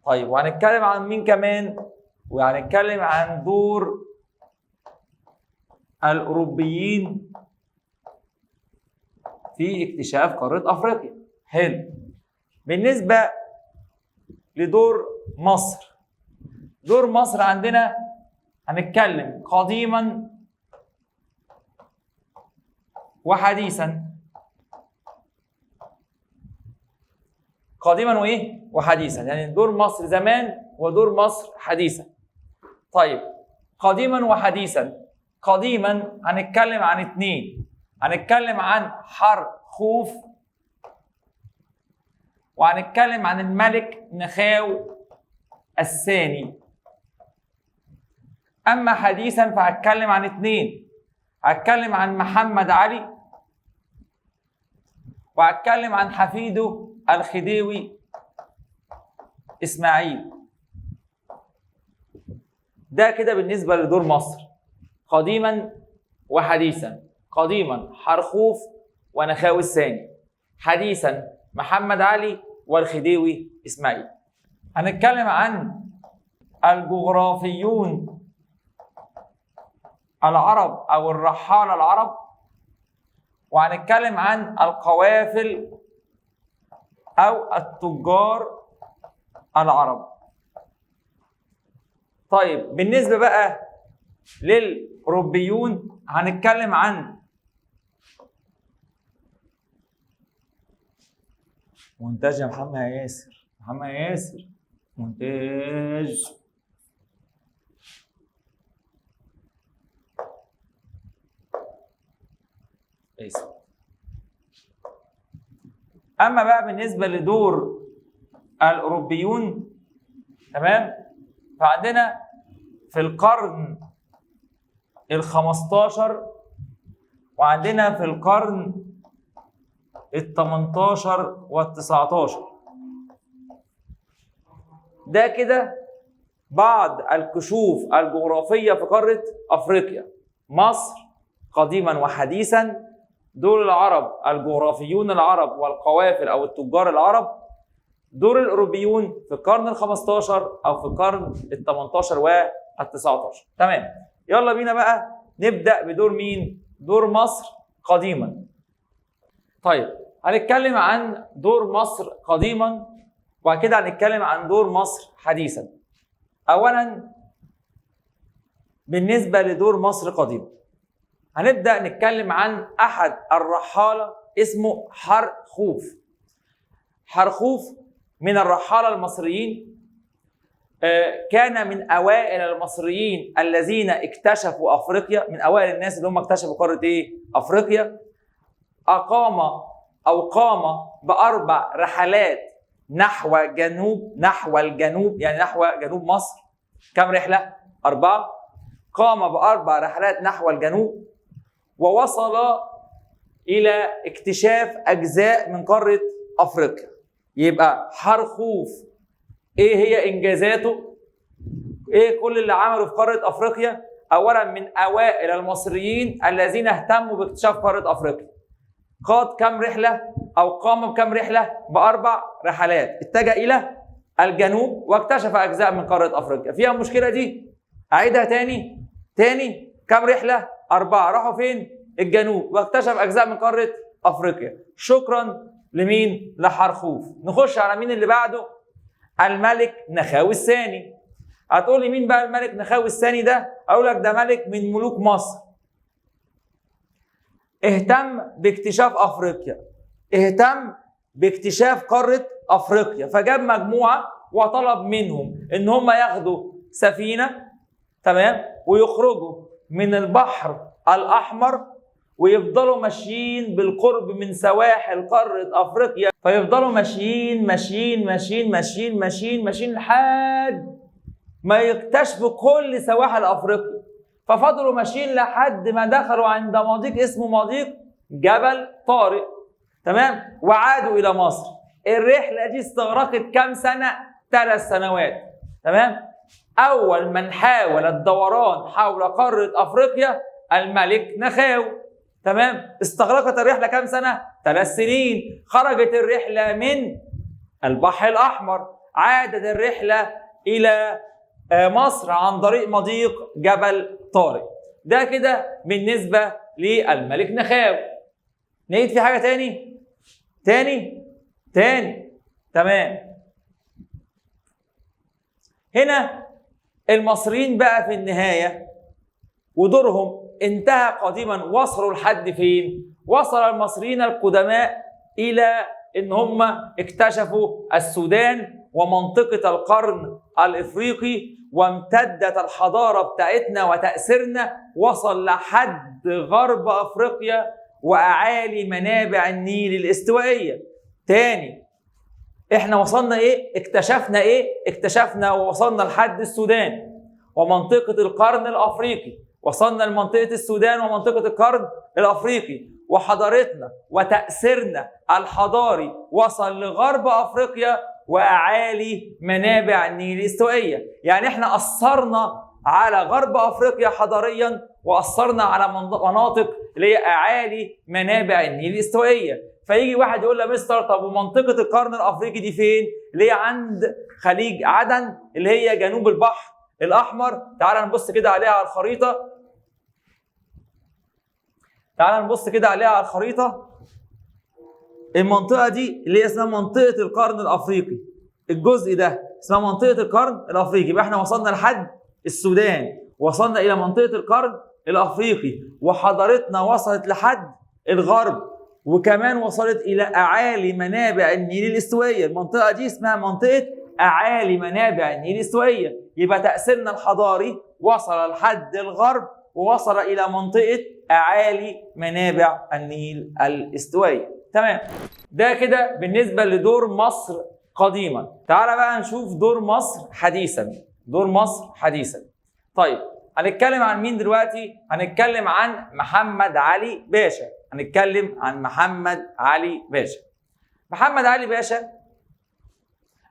طيب وهنتكلم عن مين كمان؟ وهنتكلم عن دور الاوروبيين في اكتشاف قاره افريقيا. حلو. بالنسبه لدور مصر، دور مصر عندنا هنتكلم قديما وحديثا. قديما وايه؟ وحديثا، يعني دور مصر زمان ودور مصر حديثا. طيب قديما وحديثا. قديما هنتكلم عن 2، هنتكلم عن حرخوف وهنتكلم عن الملك نخاو الثاني. اما حديثا فهتكلم عن 2، هتكلم عن محمد علي وهتكلم عن حفيده الخديوي اسماعيل. ده كده بالنسبه لدور مصر قديما وحديثا. قديما حرخوف ونخاوي الثاني، حديثا محمد علي والخديوي اسماعيل. هنتكلم عن الجغرافيون العرب او الرحاله العرب وهنتكلم عن القوافل او التجار العرب. طيب بالنسبه بقى للاوروبيون هنتكلم عن مونتاج يا محمد ياسر، محمد ياسر مونتاج. اما بقى بالنسبه لدور الاوروبيون، تمام، فعندنا في القرن ال15 وعندنا في القرن ال18 وال19. ده كده بعض الكشوف الجغرافيه في قاره افريقيا. مصر قديما وحديثا، دور العرب الجغرافيون العرب والقوافل او التجار العرب، دور الاوروبيون في القرن ال15 او في القرن ال18 وال19. تمام، يلا بينا بقى نبدا بدور مين؟ دور مصر قديما. طيب هنتكلم عن دور مصر قديما وبعد كده هنتكلم عن دور مصر حديثا. اولا بالنسبه لدور مصر قديما هنبدا نتكلم عن احد الرحاله اسمه حرخوف. حرخوف من الرحاله المصريين، كان من اوائل المصريين الذين اكتشفوا افريقيا، من اوائل الناس اللي هم اكتشفوا قاره ايه؟ افريقيا. قام ب4 رحلات نحو الجنوب، يعني نحو جنوب مصر. كم رحله؟ 4. قام ب4 رحلات نحو الجنوب ووصل الى اكتشاف اجزاء من قاره افريقيا. يبقى حرخوف ايه هي انجازاته؟ ايه كل اللي عمله في قاره افريقيا؟ اولا من اوائل المصريين الذين اهتموا باكتشاف قاره افريقيا. خاض كم رحلة أو قام بكم رحلة؟ ب4 رحلات، اتجه إلى الجنوب واكتشف أجزاء من قارة أفريقيا. فيها المشكلة دي؟ أعيدها تاني كم رحلة؟ 4. راحوا فين؟ الجنوب واكتشف أجزاء من قارة أفريقيا. شكرا لمين؟ لحرخوف. نخش على مين اللي بعده؟ الملك نخاوي الثاني. هتقول لي مين بقى الملك نخاوي الثاني ده؟ أقول لك ده ملك من ملوك مصر. اهتم باكتشاف أفريقيا، اهتم باكتشاف قارة أفريقيا، فجاب مجموعة وطلب منهم إن هم ياخدوا سفينة، تمام، ويخرجوا من البحر الأحمر ويفضلوا ماشيين بالقرب من سواحل قارة أفريقيا، فيفضلوا ماشيين لحد ما يكتشفوا كل سواحل أفريقيا. ففضلوا ماشيين لحد ما دخلوا عند مضيق اسمه مضيق جبل طارق، تمام، وعادوا إلى مصر. الرحلة دي استغرقت كام سنة؟ 3 سنوات، تمام. أول من حاول الدوران حول قارة أفريقيا الملك نخاوي، تمام. استغرقت الرحلة كام سنة؟ 3 سنين. خرجت الرحلة من البحر الأحمر، عادت الرحلة إلى مصر عن طريق مضيق جبل طارق. ده كده بالنسبة للملك نخاوي. نعيد في حاجة تاني، تمام. هنا المصريين بقى في النهاية ودورهم انتهى قديما. وصلوا لحد فين؟ وصل المصريين القدماء إلى إن هم اكتشفوا السودان ومنطقة القرن الإفريقي، وامتدت الحضارة بتاعتنا وتأثيرنا وصل لحد غرب أفريقيا وأعالي منابع النيل الاستوائية. تاني، احنا وصلنا ايه؟ اكتشفنا ووصلنا لحد السودان ومنطقة القرن الأفريقي. وصلنا لمنطقة السودان ومنطقة القرن الأفريقي، وحضارتنا وتأثيرنا الحضاري وصل لغرب أفريقيا وأعالي منابع النيل الاستوائية. يعني احنا أثرنا على غرب أفريقيا حضاريا، وأثرنا على مناطق اللي هي أعالي منابع النيل الاستوائية. فيجي واحد يقول له مستر، طب ومنطقة القرن الأفريقي دي فين؟ اللي هي عند خليج عدن، اللي هي جنوب البحر الأحمر. تعال نبص كده عليها على الخريطة. المنطقة دي اللي هي اسمها منطقة القرن الأفريقي، الجزء ده اسمها منطقة القرن الأفريقي. يبقى احنا وصلنا لحد السودان، وصلنا إلى منطقة القرن الأفريقي، وحضارتنا وصلت لحد الغرب، وكمان وصلت إلى أعالي منابع النيل الاستوائية. المنطقة دي اسمها منطقة أعالي منابع النيل الاستوائية. يبقى تأثيرنا الحضاري وصل لحد الغرب ووصل إلى منطقة أعالي منابع النيل الاستوائية، تمام. ده كده بالنسبة لدور مصر قديما. تعال بقى نشوف دور مصر حديثا. طيب، هنتكلم عن مين دلوقتي؟ هنتكلم عن محمد علي باشا. محمد علي باشا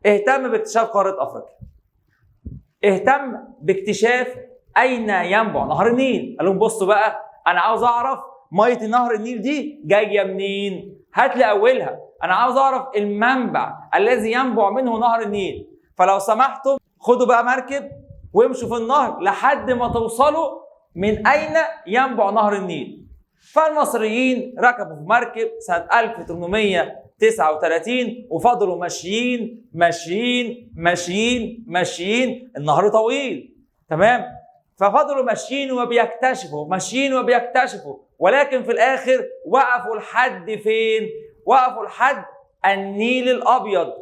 اهتم باكتشاف قارة أفريقيا، اهتم باكتشاف أين ينبع نهر النيل. قال لهم بصوا بقى، أنا عاوز أعرف مية نهر النيل دي جاية منين؟ هات لي أولها. أنا عاوز أعرف المنبع الذي ينبع منه نهر النيل. فلو سمحتم خدوا بقى مركب وامشوا في النهر لحد ما توصلوا من أين ينبع نهر النيل. فالمصريين ركبوا في مركب سنة 1839 وفضلوا ماشيين. النهر طويل، تمام. ففضلوا ماشيين وبيكتشفوا، ولكن في الآخر وقفوا لحد فين؟ وقفوا لحد النيل الأبيض،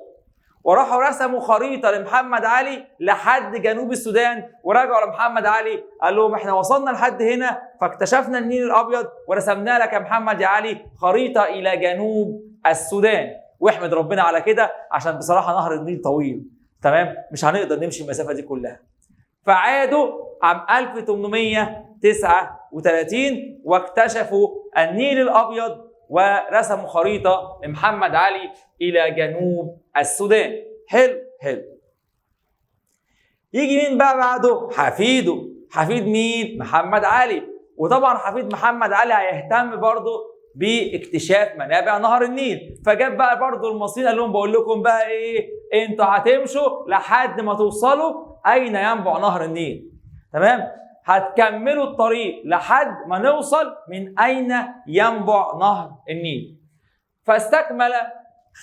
وراحوا رسموا خريطة لمحمد علي لحد جنوب السودان، ورجعوا لمحمد علي قال لهم احنا وصلنا لحد هنا فاكتشفنا النيل الأبيض ورسمنا لك يا محمد يا علي خريطة إلى جنوب السودان. واحمد ربنا على كده، عشان بصراحة نهر النيل طويل، تمام، مش هنقدر نمشي المسافة دي كلها. فعادوا عام 1839 واكتشفوا النيل الأبيض ورسموا خريطة لمحمد علي إلى جنوب السودان. حلو. يجي مين بقى بعده؟ حفيد مين؟ محمد علي. وطبعا حفيد محمد علي هيهتم برضه باكتشاف منابع نهر النيل. فجاب بقى برضه المصريين قال لهم بقول لكم بقى ايه، انتوا هتمشوا لحد ما توصلوا اين ينبع نهر النيل. تمام؟ هتكملوا الطريق لحد ما نوصل من اين ينبع نهر النيل. فاستكمل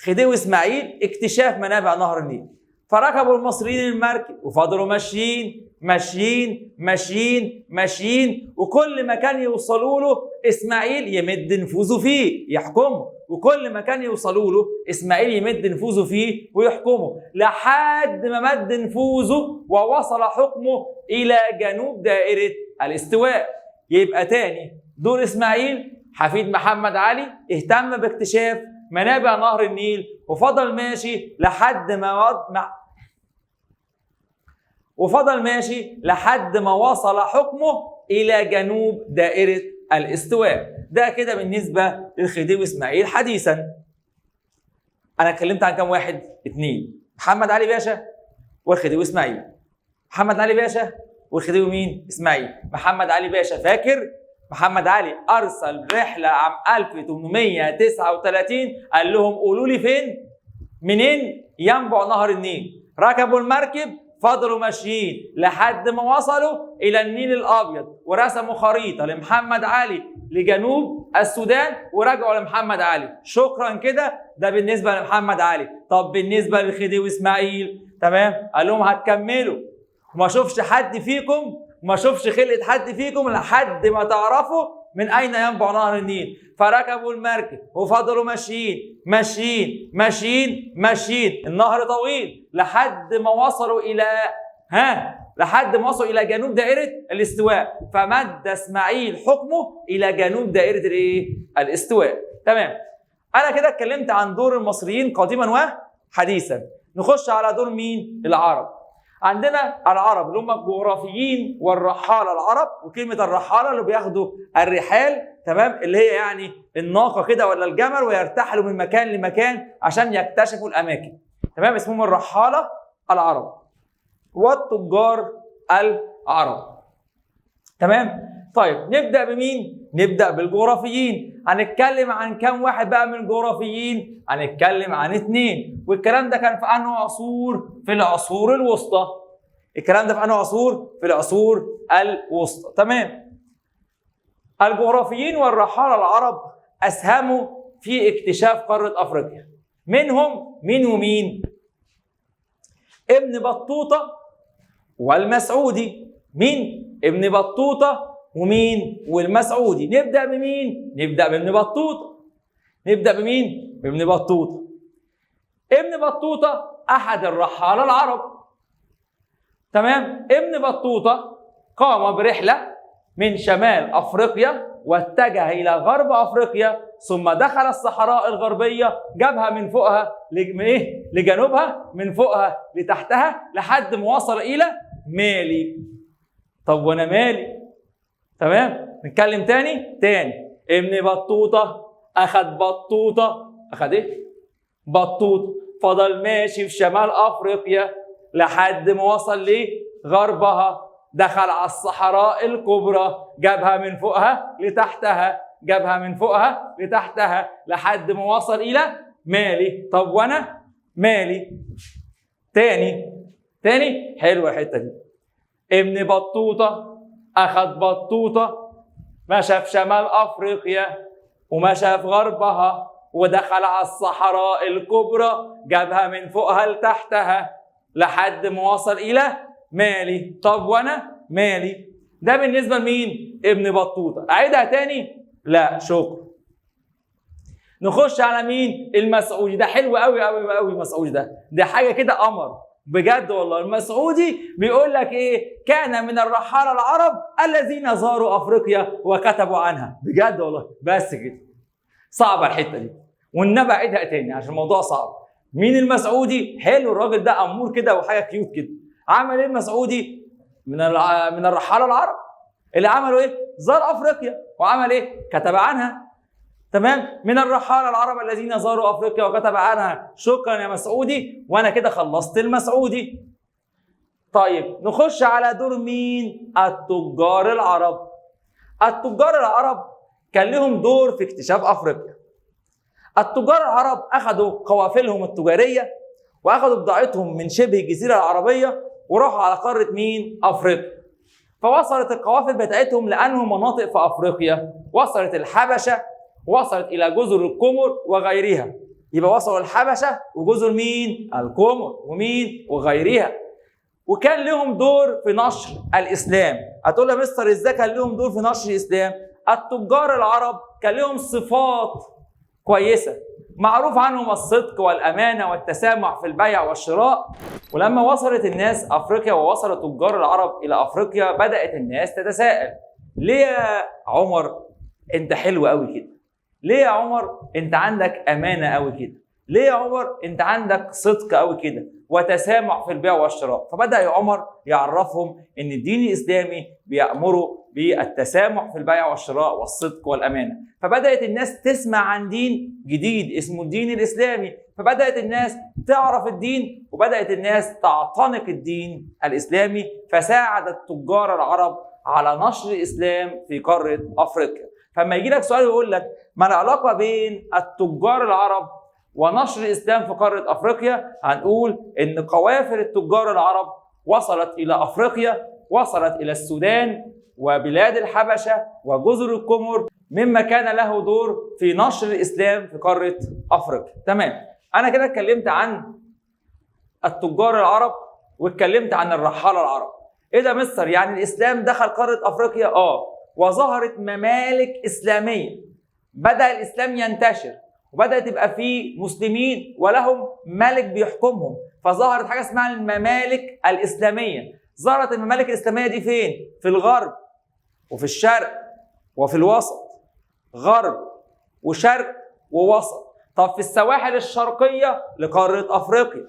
خديوي اسماعيل اكتشاف منابع نهر النيل. فركبوا المصريين المركب وفضلوا ماشيين ماشيين ماشيين ماشيين، وكل مكان يوصلوا له اسماعيل يمد نفوذه فيه يحكمه، وكل مكان يوصلوا له اسماعيل يمد نفوذه فيه ويحكمه، لحد ما مد نفوذه ووصل حكمه الى جنوب دائره الاستواء. يبقى تاني دور اسماعيل حفيد محمد علي اهتم باكتشاف منابع نهر النيل وفضل ماشي لحد ما وصل حكمه الى جنوب دائره الاستواء. ده كده بالنسبه للخديوي اسماعيل حديثا. انا اتكلمت عن كام واحد؟ 2: محمد علي باشا والخديوي اسماعيل. محمد علي باشا والخديوي مين؟ اسماعيل. محمد علي باشا فاكر؟ محمد علي ارسل رحله عام 1839 قال لهم قولوا لي فين منين ينبع نهر النيل. ركبوا المركب فضلوا ماشيين لحد ما وصلوا الى النيل الابيض، ورسموا خريطه لمحمد علي لجنوب السودان ورجعوا لمحمد علي. شكرا كده، ده بالنسبه لمحمد علي. طب بالنسبه للخديوي اسماعيل، تمام، قال لهم هتكملوا وما اشوفش حد فيكم، ما اشوفش خلقه حد فيكم لحد ما تعرفوا من اين ينبع نهر النيل. فركبوا المركب وفضلوا ماشيين ماشيين ماشيين ماشيين، النهر طويل لحد ما وصلوا الى جنوب دائره الاستواء. فمد اسماعيل حكمه الى جنوب دائره الاستواء. تمام. انا كده اتكلمت عن دور المصريين قديما وحديثا. نخش على دور مين؟ العرب. عندنا العرب اللي هم الجغرافيين والرحاله العرب، وكلمه الرحاله اللي بياخدوا الرحال، تمام، اللي هي يعني الناقه كده ولا الجمل ويرتحلوا من مكان لمكان عشان يكتشفوا الاماكن، تمام، اسمهم الرحاله العرب. والتجار العرب. تمام. طيب نبدا بمين؟ نبدا بالجغرافيين. هنتكلم عن كام واحد بقى من الجغرافيين؟ هنتكلم عن 2، والكلام ده كان في انهي عصور؟ في العصور الوسطى. الكلام ده في انهي عصور؟ في العصور الوسطى. تمام. الجغرافيين والرحاله العرب اسهموا في اكتشاف قاره افريقيا. منهم مين ومين؟ ابن بطوطه والمسعودي. مين؟ ابن بطوطه ومين؟ والمسعودي. نبدا بمين؟ نبدا بابن بطوطه. نبدا بمين؟ بابن بطوطه. ابن بطوطه احد الرحاله العرب. تمام. ابن بطوطه قام برحله من شمال افريقيا واتجه الى غرب افريقيا، ثم دخل الصحراء الغربيه، جابها من فوقها لجنوبها، من فوقها لتحتها، لحد ما وصل الى مالي. طب وانا مالي؟ تمام. نتكلم تاني. ابن بطوطه اخذ بطوطه، فضل ماشي في شمال افريقيا لحد ما وصل لغربها، دخل على الصحراء الكبرى، جابها من فوقها لتحتها، لحد ما وصل الى مالي. طب وانا مالي؟ تاني حلوه الحته دي. ابن بطوطه اخذ بطوطه، مشى في شمال افريقيا ومشى في غربها ودخل على الصحراء الكبرى، جابها من فوقها لتحتها لحد ما وصل الى مالي. طب وانا مالي؟ ده بالنسبه لمين؟ ابن بطوطه. اعيدها تاني؟ لا شكرا. نخش على مين؟ المسعودي. ده حلو قوي قوي قوي. المسعودي ده حاجه كده قمر بجد والله. المسعودي بيقول لك ايه؟ كان من الرحاله العرب الذين زاروا افريقيا وكتبوا عنها. بجد والله. بس كده. صعبه الحته دي، والنبي اعيدها تاني عشان الموضوع صعب. مين المسعودي؟ حلو، الراجل ده امور كده وحاجه كيوت كده. عمل ايه المسعودي؟ من الرحاله العرب اللي عملوا ايه؟ زار افريقيا وعمل ايه؟ كتب عنها. تمام. من الرحاله العرب الذين زاروا افريقيا وكتب عنها. شكرا يا مسعودي. وانا كده خلصت المسعودي. طيب نخش على دور مين؟ التجار العرب. التجار العرب كان لهم دور في اكتشاف افريقيا. التجار العرب اخذوا قوافلهم التجاريه واخذوا بضاعتهم من شبه الجزيره العربيه وراحوا على قاره مين؟ افريقيا. فوصلت القوافل بتاعتهم لانه مناطق في افريقيا، وصلت الحبشه، وصلت الى جزر القمر وغيرها. يبقى وصلوا الحبشه وجزر مين؟ القمر ومين؟ وغيرها. وكان لهم دور في نشر الاسلام. هتقول يا مستر ازاي كان لهم دور في نشر الاسلام؟ التجار العرب كان لهم صفات كويسه، معروف عنهم الصدق والامانه والتسامح في البيع والشراء. ولما وصلت الناس افريقيا ووصل التجار العرب الى افريقيا بدات الناس تتساءل: ليه يا عمر انت حلو قوي كده؟ ليه يا عمر انت عندك امانه قوي كده؟ ليه يا عمر انت عندك صدق قوي كده وتسامح في البيع والشراء؟ فبدا يا عمر يعرفهم ان الدين الاسلامي بيامره بالتسامح في البيع والشراء والصدق والامانه. فبدات الناس تسمع عن دين جديد اسمه الدين الاسلامي، فبدات الناس تعرف الدين وبدات الناس تعتنق الدين الاسلامي، فساعد التجار العرب على نشر الاسلام في قاره افريقيا. فلما يجي لك سؤال يقول لك ما العلاقه بين التجار العرب ونشر الاسلام في قاره افريقيا، هنقول ان قوافل التجار العرب وصلت الى افريقيا، وصلت الى السودان وبلاد الحبشه وجزر القمر، مما كان له دور في نشر الاسلام في قاره افريقيا. تمام. انا كده اتكلمت عن التجار العرب واتكلمت عن الرحاله العرب. ايه ده مستر؟ يعني الاسلام دخل قاره افريقيا؟ وظهرت ممالك اسلاميه، بدا الاسلام ينتشر وبدات يبقى فيه مسلمين ولهم ملك بيحكمهم، فظهرت حاجه اسمها الممالك الاسلاميه. ظهرت الممالك الاسلاميه دي فين؟ في الغرب وفي الشرق وفي الوسط. غرب وشرق ووسط. طب في السواحل الشرقيه لقاره افريقيا.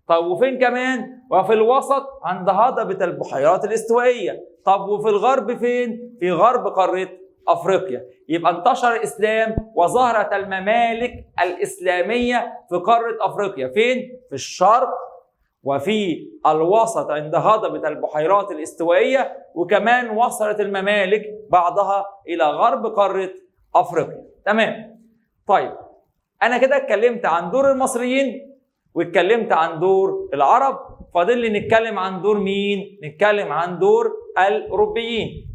طب وفين كمان؟ وفي الوسط عند هضبه البحيرات الاستوائيه. طب وفي الغرب فين؟ في غرب قاره افريقيا. يبقى انتشر الاسلام وظهرت الممالك الاسلاميه في قاره افريقيا. فين؟ في الشرق وفي الوسط عند هضبه البحيرات الاستوائيه، وكمان وصلت الممالك بعضها الى غرب قاره افريقيا. تمام. طيب انا كده اتكلمت عن دور المصريين واتكلمت عن دور العرب، فاضل لي نتكلم عن دور مين؟ نتكلم عن دور الاوروبيين.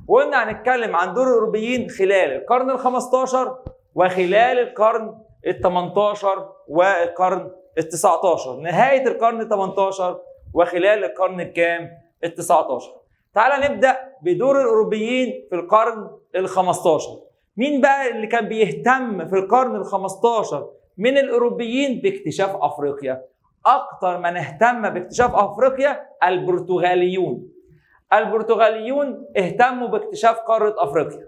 وقلنا هنتكلم عن دور الاوروبيين خلال القرن ال15 وخلال القرن ال18 والقرن ال19، نهايه القرن ال18 وخلال القرن الكام؟ ال19. تعال نبدا بدور الاوروبيين في القرن ال15. مين بقى اللي كان بيهتم في القرن ال15 من الاوروبيين باكتشاف افريقيا؟ اكتر من اهتم باكتشاف افريقيا البرتغاليون. البرتغاليون اهتموا باكتشاف قاره افريقيا.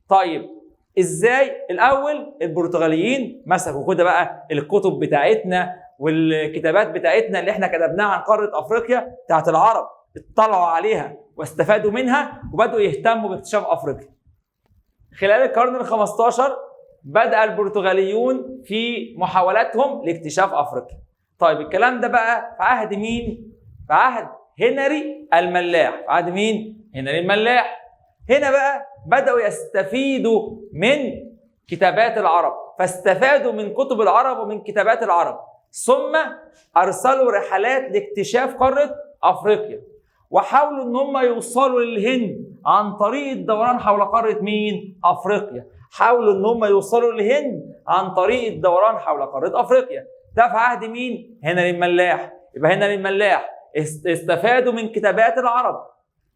طيب ازاي؟ الاول البرتغاليين مسكوا كده بقى الكتب بتاعتنا والكتابات بتاعتنا اللي احنا كتبناها عن قاره افريقيا بتاعت العرب، اطلعوا عليها واستفادوا منها وبداوا يهتموا باكتشاف افريقيا. خلال القرن ال15 بدأ البرتغاليون في محاولاتهم لاكتشاف افريقيا. طيب الكلام ده بقى في عهد مين؟ في عهد هنري الملاح. في عهد مين؟ هنري الملاح. هنا بقى بدأوا يستفيدوا من كتابات العرب، فاستفادوا من كتب العرب ومن كتابات العرب، ثم أرسلوا رحلات لاكتشاف قارة أفريقيا، وحاولوا ان هم يوصلوا للهند عن طريق الدوران حول قارة مين؟ أفريقيا. حاولوا ان هم يوصلوا للهند عن طريق الدوران حول قارة أفريقيا. ده في عهد مين؟ هنري الملاح. يبقى هنري الملاح استفادوا من كتابات العرب،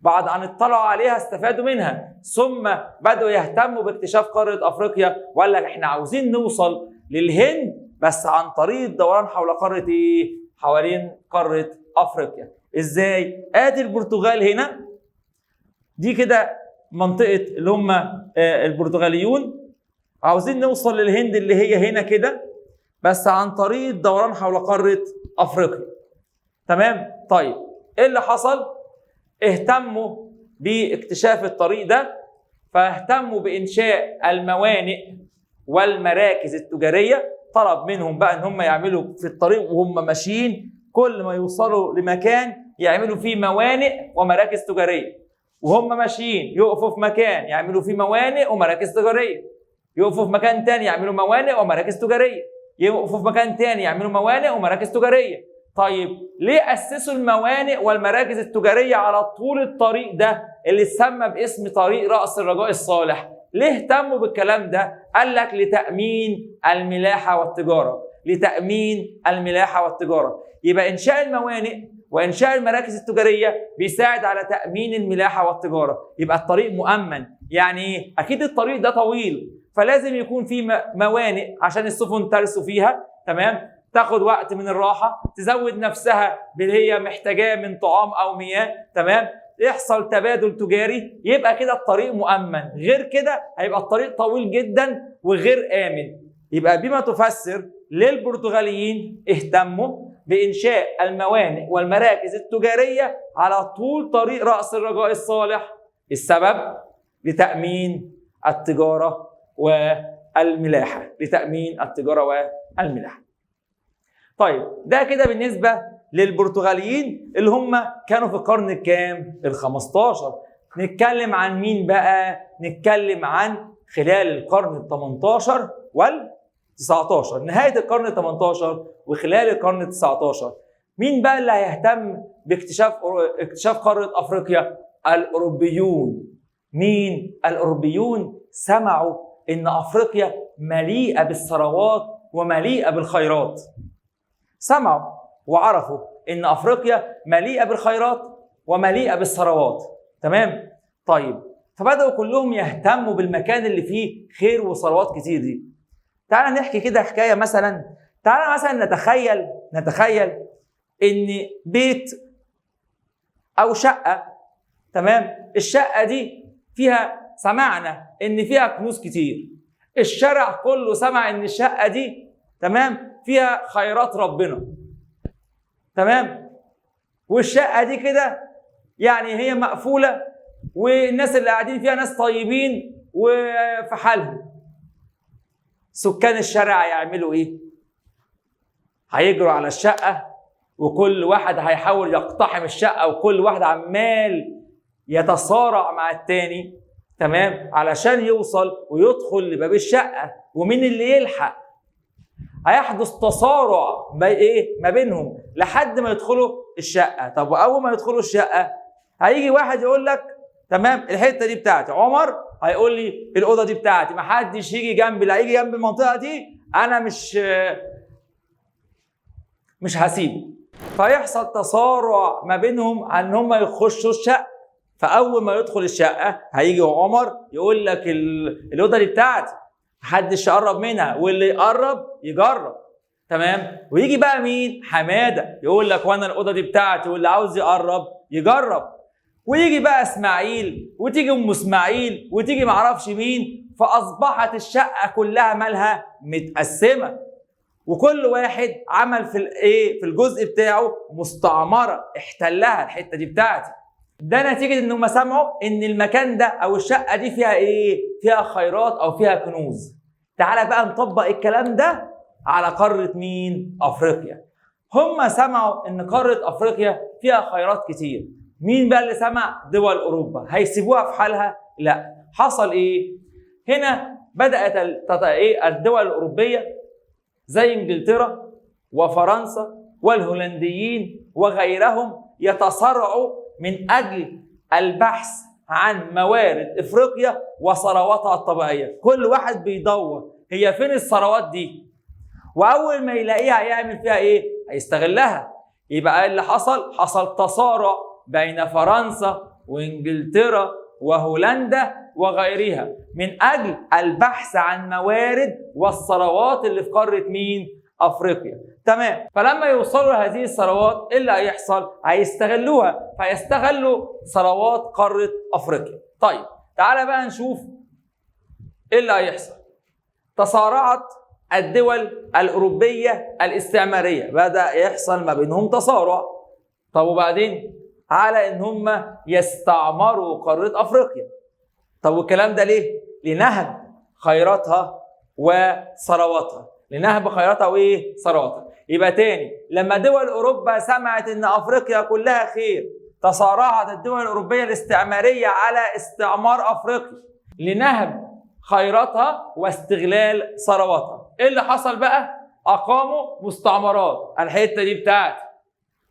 بعد أن اطلعوا عليها استفادوا منها، ثم بدأوا يهتموا باكتشاف قارة أفريقيا، وقال لك احنا عاوزين نوصل للهند بس عن طريق الدوران حول قارة ايه؟ حوالين قارة أفريقيا. ازاي؟ ادي البرتغال هنا، دي كده منطقة اللي هم البرتغاليون، عاوزين نوصل للهند اللي هي هنا كده بس عن طريق الدوران حول قارة أفريقيا. تمام؟ طيب ايه اللي حصل؟ اهتموا باكتشاف الطريق ده، فاهتموا بإنشاء الموانئ والمراكز التجارية. طلب منهم بقى ان هم يعملوا في الطريق وهم ماشيين كل ما يوصلوا لمكان يعملوا فيه موانئ ومراكز تجارية. وهم ماشيين يقفوا في مكان يعملوا فيه موانئ ومراكز تجاريه، يقفوا في مكان تاني يعملوا موانئ ومراكز تجاريه، يقفوا في مكان تاني يعملوا موانئ ومراكز تجاريه. طيب ليه اسسوا الموانئ والمراكز التجاريه على طول الطريق ده اللي اتسمى باسم طريق رأس الرجاء الصالح؟ ليه اهتموا بالكلام ده؟ قال لك لتأمين الملاحه والتجاره، لتأمين الملاحه والتجاره. يبقى انشاء الموانئ وانشاء المراكز التجاريه بيساعد على تأمين الملاحه والتجاره. يبقى الطريق مؤمن. يعني ايه؟ اكيد الطريق ده طويل، فلازم يكون في موانئ عشان السفن ترسو فيها، تمام؟ تاخد وقت من الراحه، تزود نفسها باللي هي محتاجاه من طعام او مياه، تمام؟ يحصل تبادل تجاري، يبقى كده الطريق مؤمن. غير كده هيبقى الطريق طويل جدا وغير آمن. يبقى بما تفسر ليه البرتغاليين اهتموا بإنشاء الموانئ والمراكز التجارية على طول طريق رأس الرجاء الصالح. السبب لتأمين التجارة والملاحة، لتأمين التجارة والملاحة. طيب ده كده بالنسبة للبرتغاليين اللي هم كانوا في القرن الكام؟ ال15. نتكلم عن مين بقى؟ نتكلم عن خلال القرن ال18 وال19، نهاية القرن ال18 وخلال القرن ال19. مين بقى اللي هيهتم باكتشاف قارة أفريقيا؟ الأوروبيون. مين؟ الأوروبيون سمعوا إن أفريقيا مليئة بالثروات ومليئة بالخيرات. سمعوا وعرفوا إن أفريقيا مليئة بالخيرات ومليئة بالثروات، تمام؟ طيب فبدأوا كلهم يهتموا بالمكان اللي فيه خير وثروات كتير دي. تعال نحكي كده حكاية مثلا. تعال مثلا نتخيل إن بيت أو شقة، تمام؟ الشقة دي فيها، سمعنا إن فيها كنوز كتير. الشارع كله سمع إن الشقة دي، تمام، فيها خيرات ربنا، تمام؟ والشقة دي كده يعني هي مقفولة والناس اللي قاعدين فيها ناس طيبين وفي حالهم. سكان الشارع هيعملوا ايه؟ هيجروا على الشقة وكل واحد هيحاول يقتحم الشقة وكل واحد عمال يتصارع مع التاني، تمام، علشان يوصل ويدخل لباب الشقة. ومين اللي يلحق؟ هيحدث تصارع ما بينهم لحد ما يدخلوا الشقة. طب واول ما يدخلوا الشقة هيجي واحد يقول لك تمام الحتة دي بتاعتي، عمر هيقول لي الأوضة دي بتاعتي، ما حدش يجي جنبي، اللي هيجي جنب المنطقة دي أنا مش هسيبه. فيحصل تصارع ما بينهم عن ان هم يخشوا الشقة. فأول ما يدخل الشقة هيجي عمر يقول لك الأوضة دي بتاعتي، محدش يقرب منها، واللي يقرب يجرب، تمام؟ ويجي بقى مين؟ حمادة يقول لك وانا الأوضة دي بتاعتي، واللي عاوز يقرب يجرب. ويجي بقى اسماعيل وتيجي ام اسماعيل وتيجي معرفش مين، فأصبحت الشقة كلها مالها متقسمة، وكل واحد عمل في الجزء بتاعه مستعمرة، احتلها الحتة دي بتاعتي. ده نتيجة انهم سمعوا ان المكان ده او الشقة دي فيها ايه؟ فيها خيرات او فيها كنوز. تعالى بقى نطبق الكلام ده على قارة مين؟ افريقيا. هم سمعوا ان قارة افريقيا فيها خيرات كتير. مين بقى اللي سمع؟ دول اوروبا. هيسيبوها في حالها؟ لا. حصل ايه؟ هنا بدأت الدول الاوروبية زي انجلترا وفرنسا والهولنديين وغيرهم يتصارعوا من أجل البحث عن موارد إفريقيا وثرواتها الطبيعية. كل واحد بيدور هي فين الثروات دي، وأول ما يلاقيها هيعمل فيها إيه؟ هيستغلها. يبقى اللي حصل تصارع بين فرنسا وإنجلترا وهولندا وغيرها من أجل البحث عن موارد والثروات اللي في قارة مين؟ أفريقيا. تمام. فلما يوصلوا لهذه الثروات ايه اللي هيحصل؟ هيستغلوها، فيستغلوا ثروات قارة افريقيا. طيب تعالى بقى نشوف ايه اللي هيحصل. تصارعت الدول الاوروبية الاستعمارية، بدأ يحصل ما بينهم تصارع. طب وبعدين على ان هم يستعمروا قارة افريقيا. طب والكلام ده ليه؟ لنهب خيراتها وثرواتها، لنهب خيراتها وايه؟ ثرواتها. يبقى تاني، لما دول اوروبا سمعت ان افريقيا كلها خير تصارعت الدول الأوروبية الاستعمارية على استعمار أفريقيا لنهب خيراتها واستغلال ثرواتها. إيه اللي حصل بقى؟ أقاموا مستعمرات، الحتة دي بتاعتي،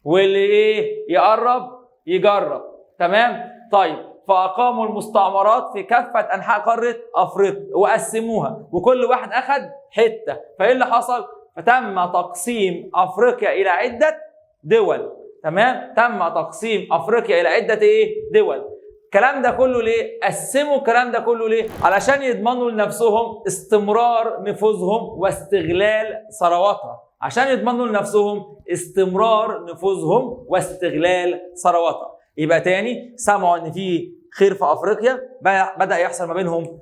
واللي إيه يقرب يجرب. تمام؟ طيب، فأقاموا المستعمرات في كافة أنحاء قارة أفريقيا وقسموها، وكل واحد أخذ حتة. فإيه اللي حصل؟ فتم تقسيم أفريقيا إلى عدة دول. تمام؟ تم تقسيم أفريقيا إلى عدة إيه؟ دول. الكلام ده كله ليه؟ قسموا الكلام ده كله ليه؟ علشان يضمنوا لنفسهم استمرار نفوذهم واستغلال ثرواتها. عشان يضمنوا لنفسهم استمرار نفوذهم واستغلال ثرواتها. يبقى تاني، سمعوا ان في خير في افريقيا، بدأ يحصل ما بينهم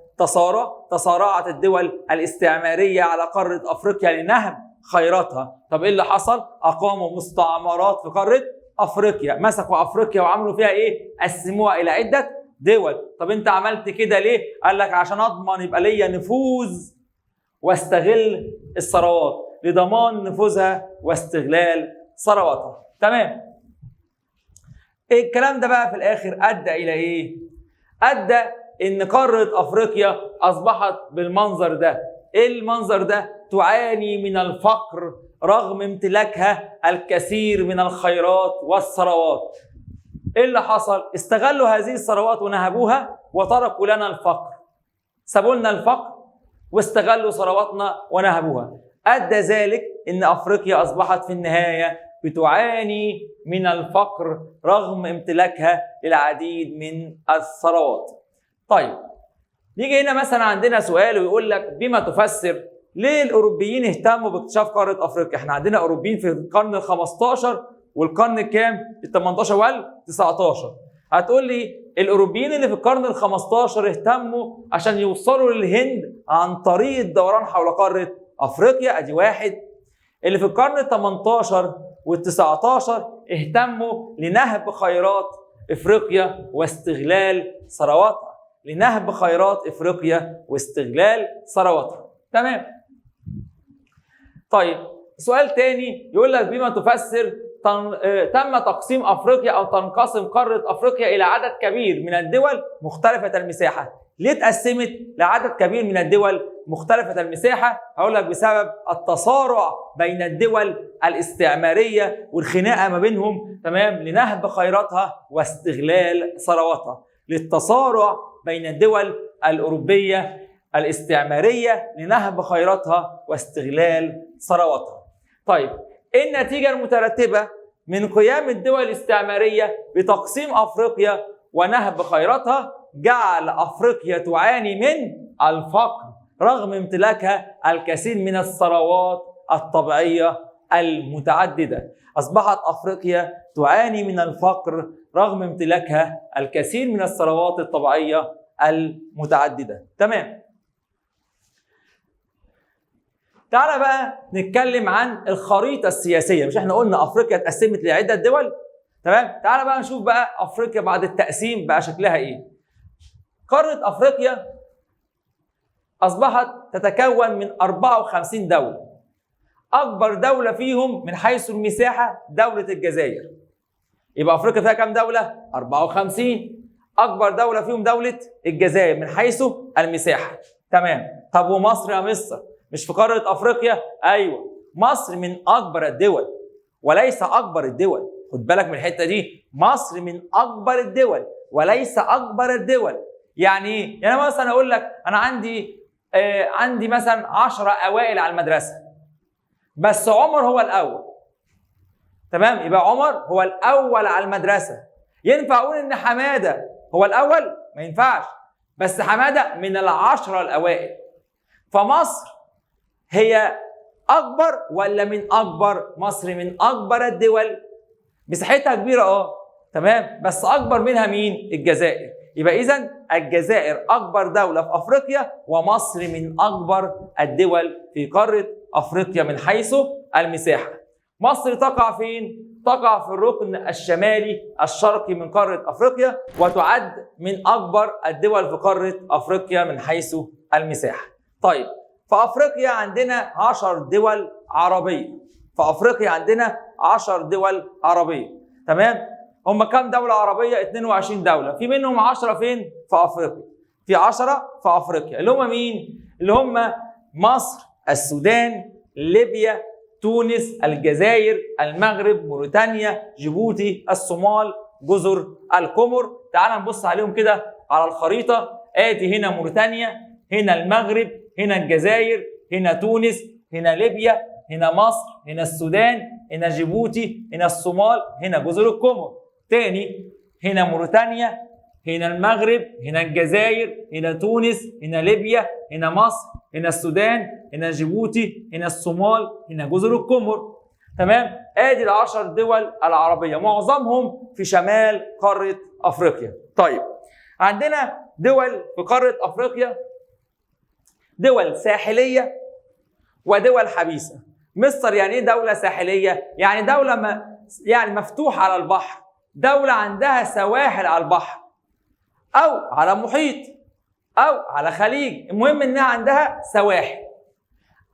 تصارعت الدول الاستعمارية على قارة افريقيا لنهب خيراتها. طب ايه اللي حصل؟ اقاموا مستعمرات في قارة افريقيا، مسكوا افريقيا وعملوا فيها ايه؟ قسموها الى عدة دول. طب انت عملت كده ليه؟ قال لك عشان اضمن يبقى ليا نفوذ واستغل الثروات، لضمان نفوذها واستغلال ثرواتها. تمام؟ الكلام ده بقى في الاخر ادى الى ايه؟ ادى ان قارة افريقيا اصبحت بالمنظر ده. ايه المنظر ده؟ تعاني من الفقر رغم امتلاكها الكثير من الخيرات والثروات. ايه اللي حصل؟ استغلوا هذه الثروات ونهبوها وتركوا لنا الفقر. سابوا لنا الفقر واستغلوا ثرواتنا ونهبوها. ادى ذلك ان افريقيا اصبحت في النهاية بتعاني من الفقر رغم امتلاكها للعديد من الثروات. طيب، نيجي هنا مثلا عندنا سؤال ويقول لك بما تفسر ليه الاوروبيين اهتموا باكتشاف قاره افريقيا؟ احنا عندنا اوروبيين في القرن ال15 والقرن الكام؟ ال18 وال19. هتقول لي الاوروبيين اللي في القرن ال15 اهتموا عشان يوصلوا للهند عن طريق الدوران حول قاره افريقيا، ادي واحد. اللي في القرن ال18 وال19 اهتموا لنهب خيرات افريقيا واستغلال ثرواتها، لنهب خيرات افريقيا واستغلال ثرواتها. تمام؟ طيب، سؤال تاني يقول لك بما تفسر تم تقسيم افريقيا او تنقسم قاره افريقيا الى عدد كبير من الدول مختلفه المساحه. ليه اتقسمت لعدد كبير من الدول مختلفه المساحه؟ هقول لك بسبب التصارع بين الدول الاستعماريه والخناقه ما بينهم، تمام، لنهب خيراتها واستغلال ثرواتها. للتصارع بين الدول الاوروبيه الاستعماريه لنهب خيراتها واستغلال ثرواتها. طيب، ايه النتيجه المترتبه من قيام الدول الاستعماريه بتقسيم افريقيا ونهب خيراتها؟ جعل افريقيا تعاني من الفقر رغم امتلاكها الكثير من الثروات الطبيعيه المتعدده. اصبحت افريقيا تعاني من الفقر رغم امتلاكها الكثير من الثروات الطبيعيه المتعدده. تمام؟ تعالى بقى نتكلم عن الخريطة السياسية. مش احنا قلنا افريقيا اتقسمت لعدة دول؟ تمام؟ تعالى بقى نشوف بقى افريقيا بعد التقسيم بقى شكلها ايه. قارة افريقيا اصبحت تتكون من 54 دولة. اكبر دولة فيهم من حيث المساحة دولة الجزائر. يبقى افريقيا فيها كام دولة؟ 54. اكبر دولة فيهم دولة الجزائر من حيث المساحة. تمام؟ طب ومصر يا مصر مش في قارة أفريقيا؟ أيوة، مصر من أكبر الدول وليس أكبر الدول. خد بالك من الحتة دي، مصر من أكبر الدول وليس أكبر الدول. يعني إيه؟ يعني مثلا أقول لك أنا عندي مثلا 10 أوائل على المدرسة، بس عمر هو الأول. تمام؟ يبقى عمر هو الأول على المدرسة. ينفع أقول إن حمادة هو الأول؟ ما ينفعش، بس حمادة من ال10 الأوائل. فمصر هي أكبر ولا من أكبر؟ مصر من أكبر الدول، مساحتها كبيرة تمام، بس أكبر منها مين؟ الجزائر. يبقى إذن الجزائر أكبر دولة في أفريقيا، ومصر من أكبر الدول في قارة أفريقيا من حيث المساحة. مصر تقع فين؟ تقع في الركن الشمالي الشرقي من قارة أفريقيا، وتعد من أكبر الدول في قارة أفريقيا من حيث المساحة. طيب، في أفريقيا عندنا 10 دول عربية. في أفريقيا عندنا 10 دول عربية. تمام؟ هم كام دولة عربية؟ 22 دولة، في منهم 10 فين؟ في أفريقيا. في 10 في أفريقيا، اللي هم مين؟ اللي هم مصر، السودان، ليبيا، تونس، الجزائر، المغرب، موريتانيا، جيبوتي، الصومال، جزر القمر. تعال نبص عليهم كده على الخريطة. آدي هنا موريتانيا، هنا المغرب، هنا الجزائر، هنا تونس، هنا ليبيا، هنا مصر، هنا السودان، هنا جيبوتي، هنا الصومال، هنا جزر القمر. تاني، هنا موريتانيا، هنا المغرب، هنا الجزائر، هنا تونس، هنا ليبيا، هنا مصر، هنا السودان، هنا جيبوتي، هنا الصومال، هنا جزر القمر. تمام؟ ادي ال10 دول العربيه، معظمهم في شمال قاره افريقيا. طيب، عندنا دول في قاره افريقيا، دول ساحليه ودول حبيسه. مصر يعني ايه دوله ساحليه؟ يعني دوله يعني مفتوحه على البحر، دوله عندها سواحل على البحر او على محيط او على خليج، المهم انها عندها سواحل.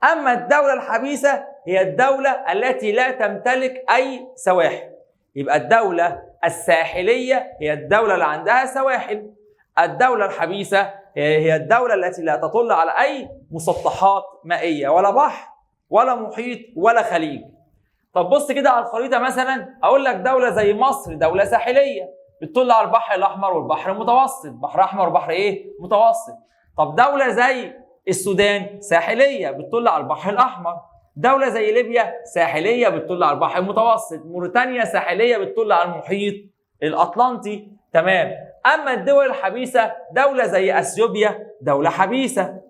اما الدوله الحبيسه هي الدوله التي لا تمتلك اي سواحل. يبقى الدوله الساحليه هي الدوله اللي عندها سواحل، الدوله الحبيسه هي الدوله التي لا تطل على اي مسطحات مائيه، ولا بحر ولا محيط ولا خليج. طب بص كده على الخريطه، مثلا اقول لك دوله زي مصر دوله ساحليه بتطل على البحر الاحمر والبحر المتوسط، بحر احمر وبحر ايه؟ متوسط. طب دوله زي السودان ساحليه بتطل على البحر الاحمر، دوله زي ليبيا ساحليه بتطل على البحر المتوسط، موريتانيا ساحليه بتطل على المحيط الاطلنطي. تمام. اما الدول الحبيسه، دوله زي اثيوبيا دوله حبيسه،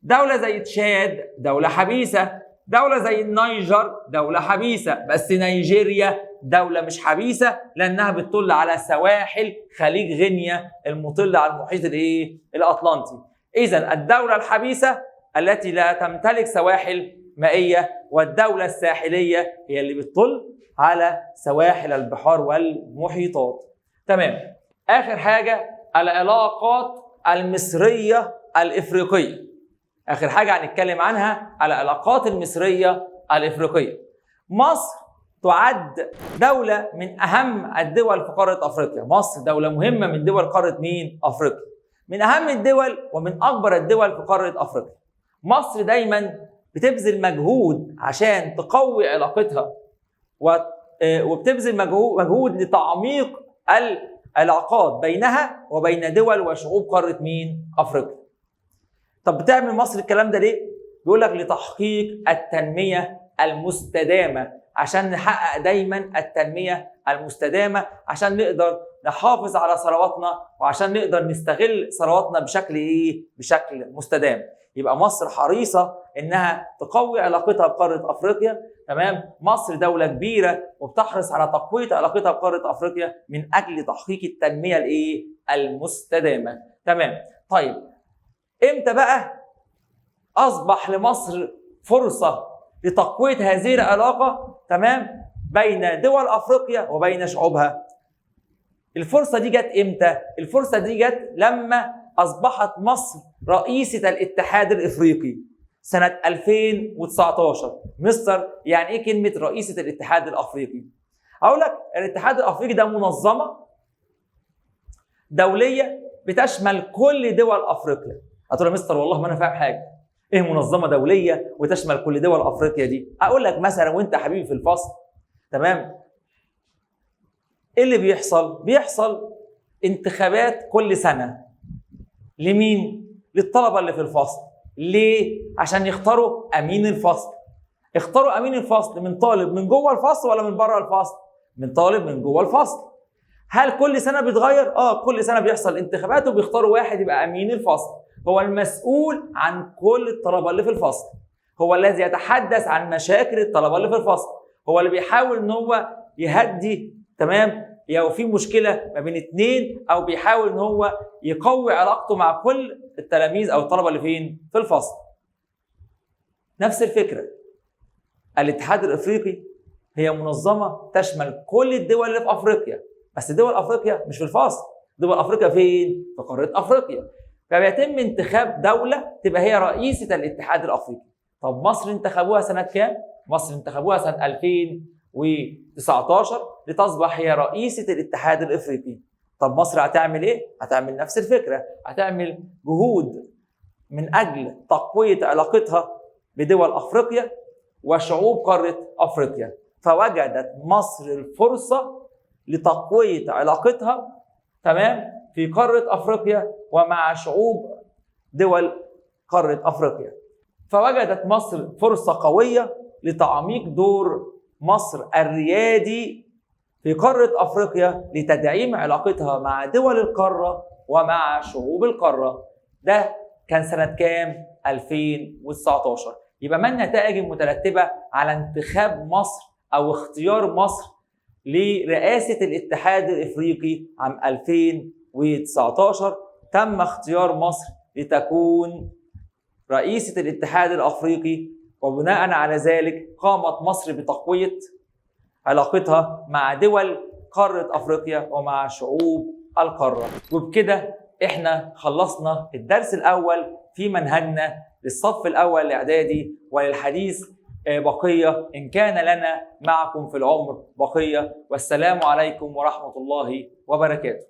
دوله زي تشاد دوله حبيسه، دوله زي النيجر دوله حبيسه. بس نيجيريا دوله مش حبيسه لانها بتطل على سواحل خليج غينيا المطل على المحيط الايه؟ الاطلنطي. اذا الدوله الحبيسه التي لا تمتلك سواحل مائيه، والدوله الساحليه هي اللي بتطل على سواحل البحار والمحيطات. تمام. اخر حاجه العلاقات المصريه الافريقيه. اخر حاجه هنتكلم عنها العلاقات المصريه الافريقيه. مصر تعد دوله من اهم الدول في قاره افريقيا. مصر دوله مهمه من دول قاره مين؟ افريقيا. من اهم الدول ومن اكبر الدول في قاره افريقيا. مصر دايما بتبذل مجهود عشان تقوي علاقتها وبتبذل مجهود لتعميق العلاقات بينها وبين دول وشعوب قاره مين؟ افريقيا. طب بتعمل مصر الكلام ده ليه؟ بيقول لك لتحقيق التنميه المستدامه، عشان نحقق دايما التنميه المستدامه، عشان نقدر نحافظ على ثرواتنا وعشان نقدر نستغل ثرواتنا بشكل ايه؟ بشكل مستدام. يبقى مصر حريصه انها تقوي علاقتها بقاره افريقيا. تمام؟ مصر دوله كبيره وبتحرص على تقويه علاقتها بقاره افريقيا من اجل تحقيق التنميه الايه؟ المستدامه. تمام. طيب امتى بقى اصبح لمصر فرصه لتقويه هذه العلاقه؟ تمام؟ بين دول افريقيا وبين شعوبها. الفرصه دي جت امتى؟ الفرصه دي جت لما اصبحت مصر رئيسه الاتحاد الافريقي سنه 2019. مصر يعني ايه كلمه رئيسه الاتحاد الافريقي؟ اقول لك الاتحاد الافريقي ده منظمه دوليه بتشمل كل دول افريقيا. هتقول يا مستر والله ما انا فاهم حاجه، ايه منظمه دوليه وتشمل كل دول افريقيا دي؟ اقول لك مثلا وانت حبيبي في الفصل، تمام، ايه اللي بيحصل؟ بيحصل انتخابات كل سنه. لمين؟ للطلبه اللي في الفصل. ليه؟ عشان يختاروا امين الفصل. اختاروا امين الفصل من طالب من جوه الفصل ولا من بره الفصل؟ من طالب من جوه الفصل. هل كل سنه بيتغير؟ كل سنه بيحصل انتخابات وبيختاروا واحد يبقى امين الفصل، هو المسؤول عن كل الطلبه اللي في الفصل، هو الذي يتحدث عن مشاكل الطلبه اللي في الفصل، هو اللي بيحاول ان هو يهدي، تمام، لو في مشكله ما بين اتنين، او بيحاول ان هو يقوي علاقته مع كل التلاميذ او الطلبه اللي فين؟ في الفصل. نفس الفكره. الاتحاد الافريقي هي منظمه تشمل كل الدول اللي في افريقيا، بس دول افريقيا مش في الفصل، دول افريقيا فين؟ في قاره افريقيا. فبيتم انتخاب دوله تبقى هي رئيسه الاتحاد الافريقي. طب مصر انتخبوها سنه كام؟ مصر انتخبوها سنه لتصبح هي رئيسة الاتحاد الإفريقي. طب مصر هتعمل إيه؟ هتعمل نفس الفكرة، هتعمل جهود من أجل تقوية علاقتها بدول أفريقيا وشعوب قارة أفريقيا. فوجدت مصر الفرصة لتقوية علاقتها تمام في قارة أفريقيا ومع شعوب دول قارة أفريقيا. فوجدت مصر فرصة قوية لتعميق دور مصر الريادي في قارة أفريقيا لتدعيم علاقتها مع دول القارة ومع شعوب القارة. ده كان سنة كام؟ 2019. يبقى ما النتائج المترتبة على انتخاب مصر أو اختيار مصر لرئاسة الاتحاد الإفريقي عام 2019؟ تم اختيار مصر لتكون رئيسة الاتحاد الأفريقي، وبناء على ذلك قامت مصر بتقوية علاقتها مع دول قارة أفريقيا ومع شعوب القارة. وبكده احنا خلصنا الدرس الأول في منهجنا للصف الأول الإعدادي، وللحديث بقية إن كان لنا معكم في العمر بقية. والسلام عليكم ورحمة الله وبركاته.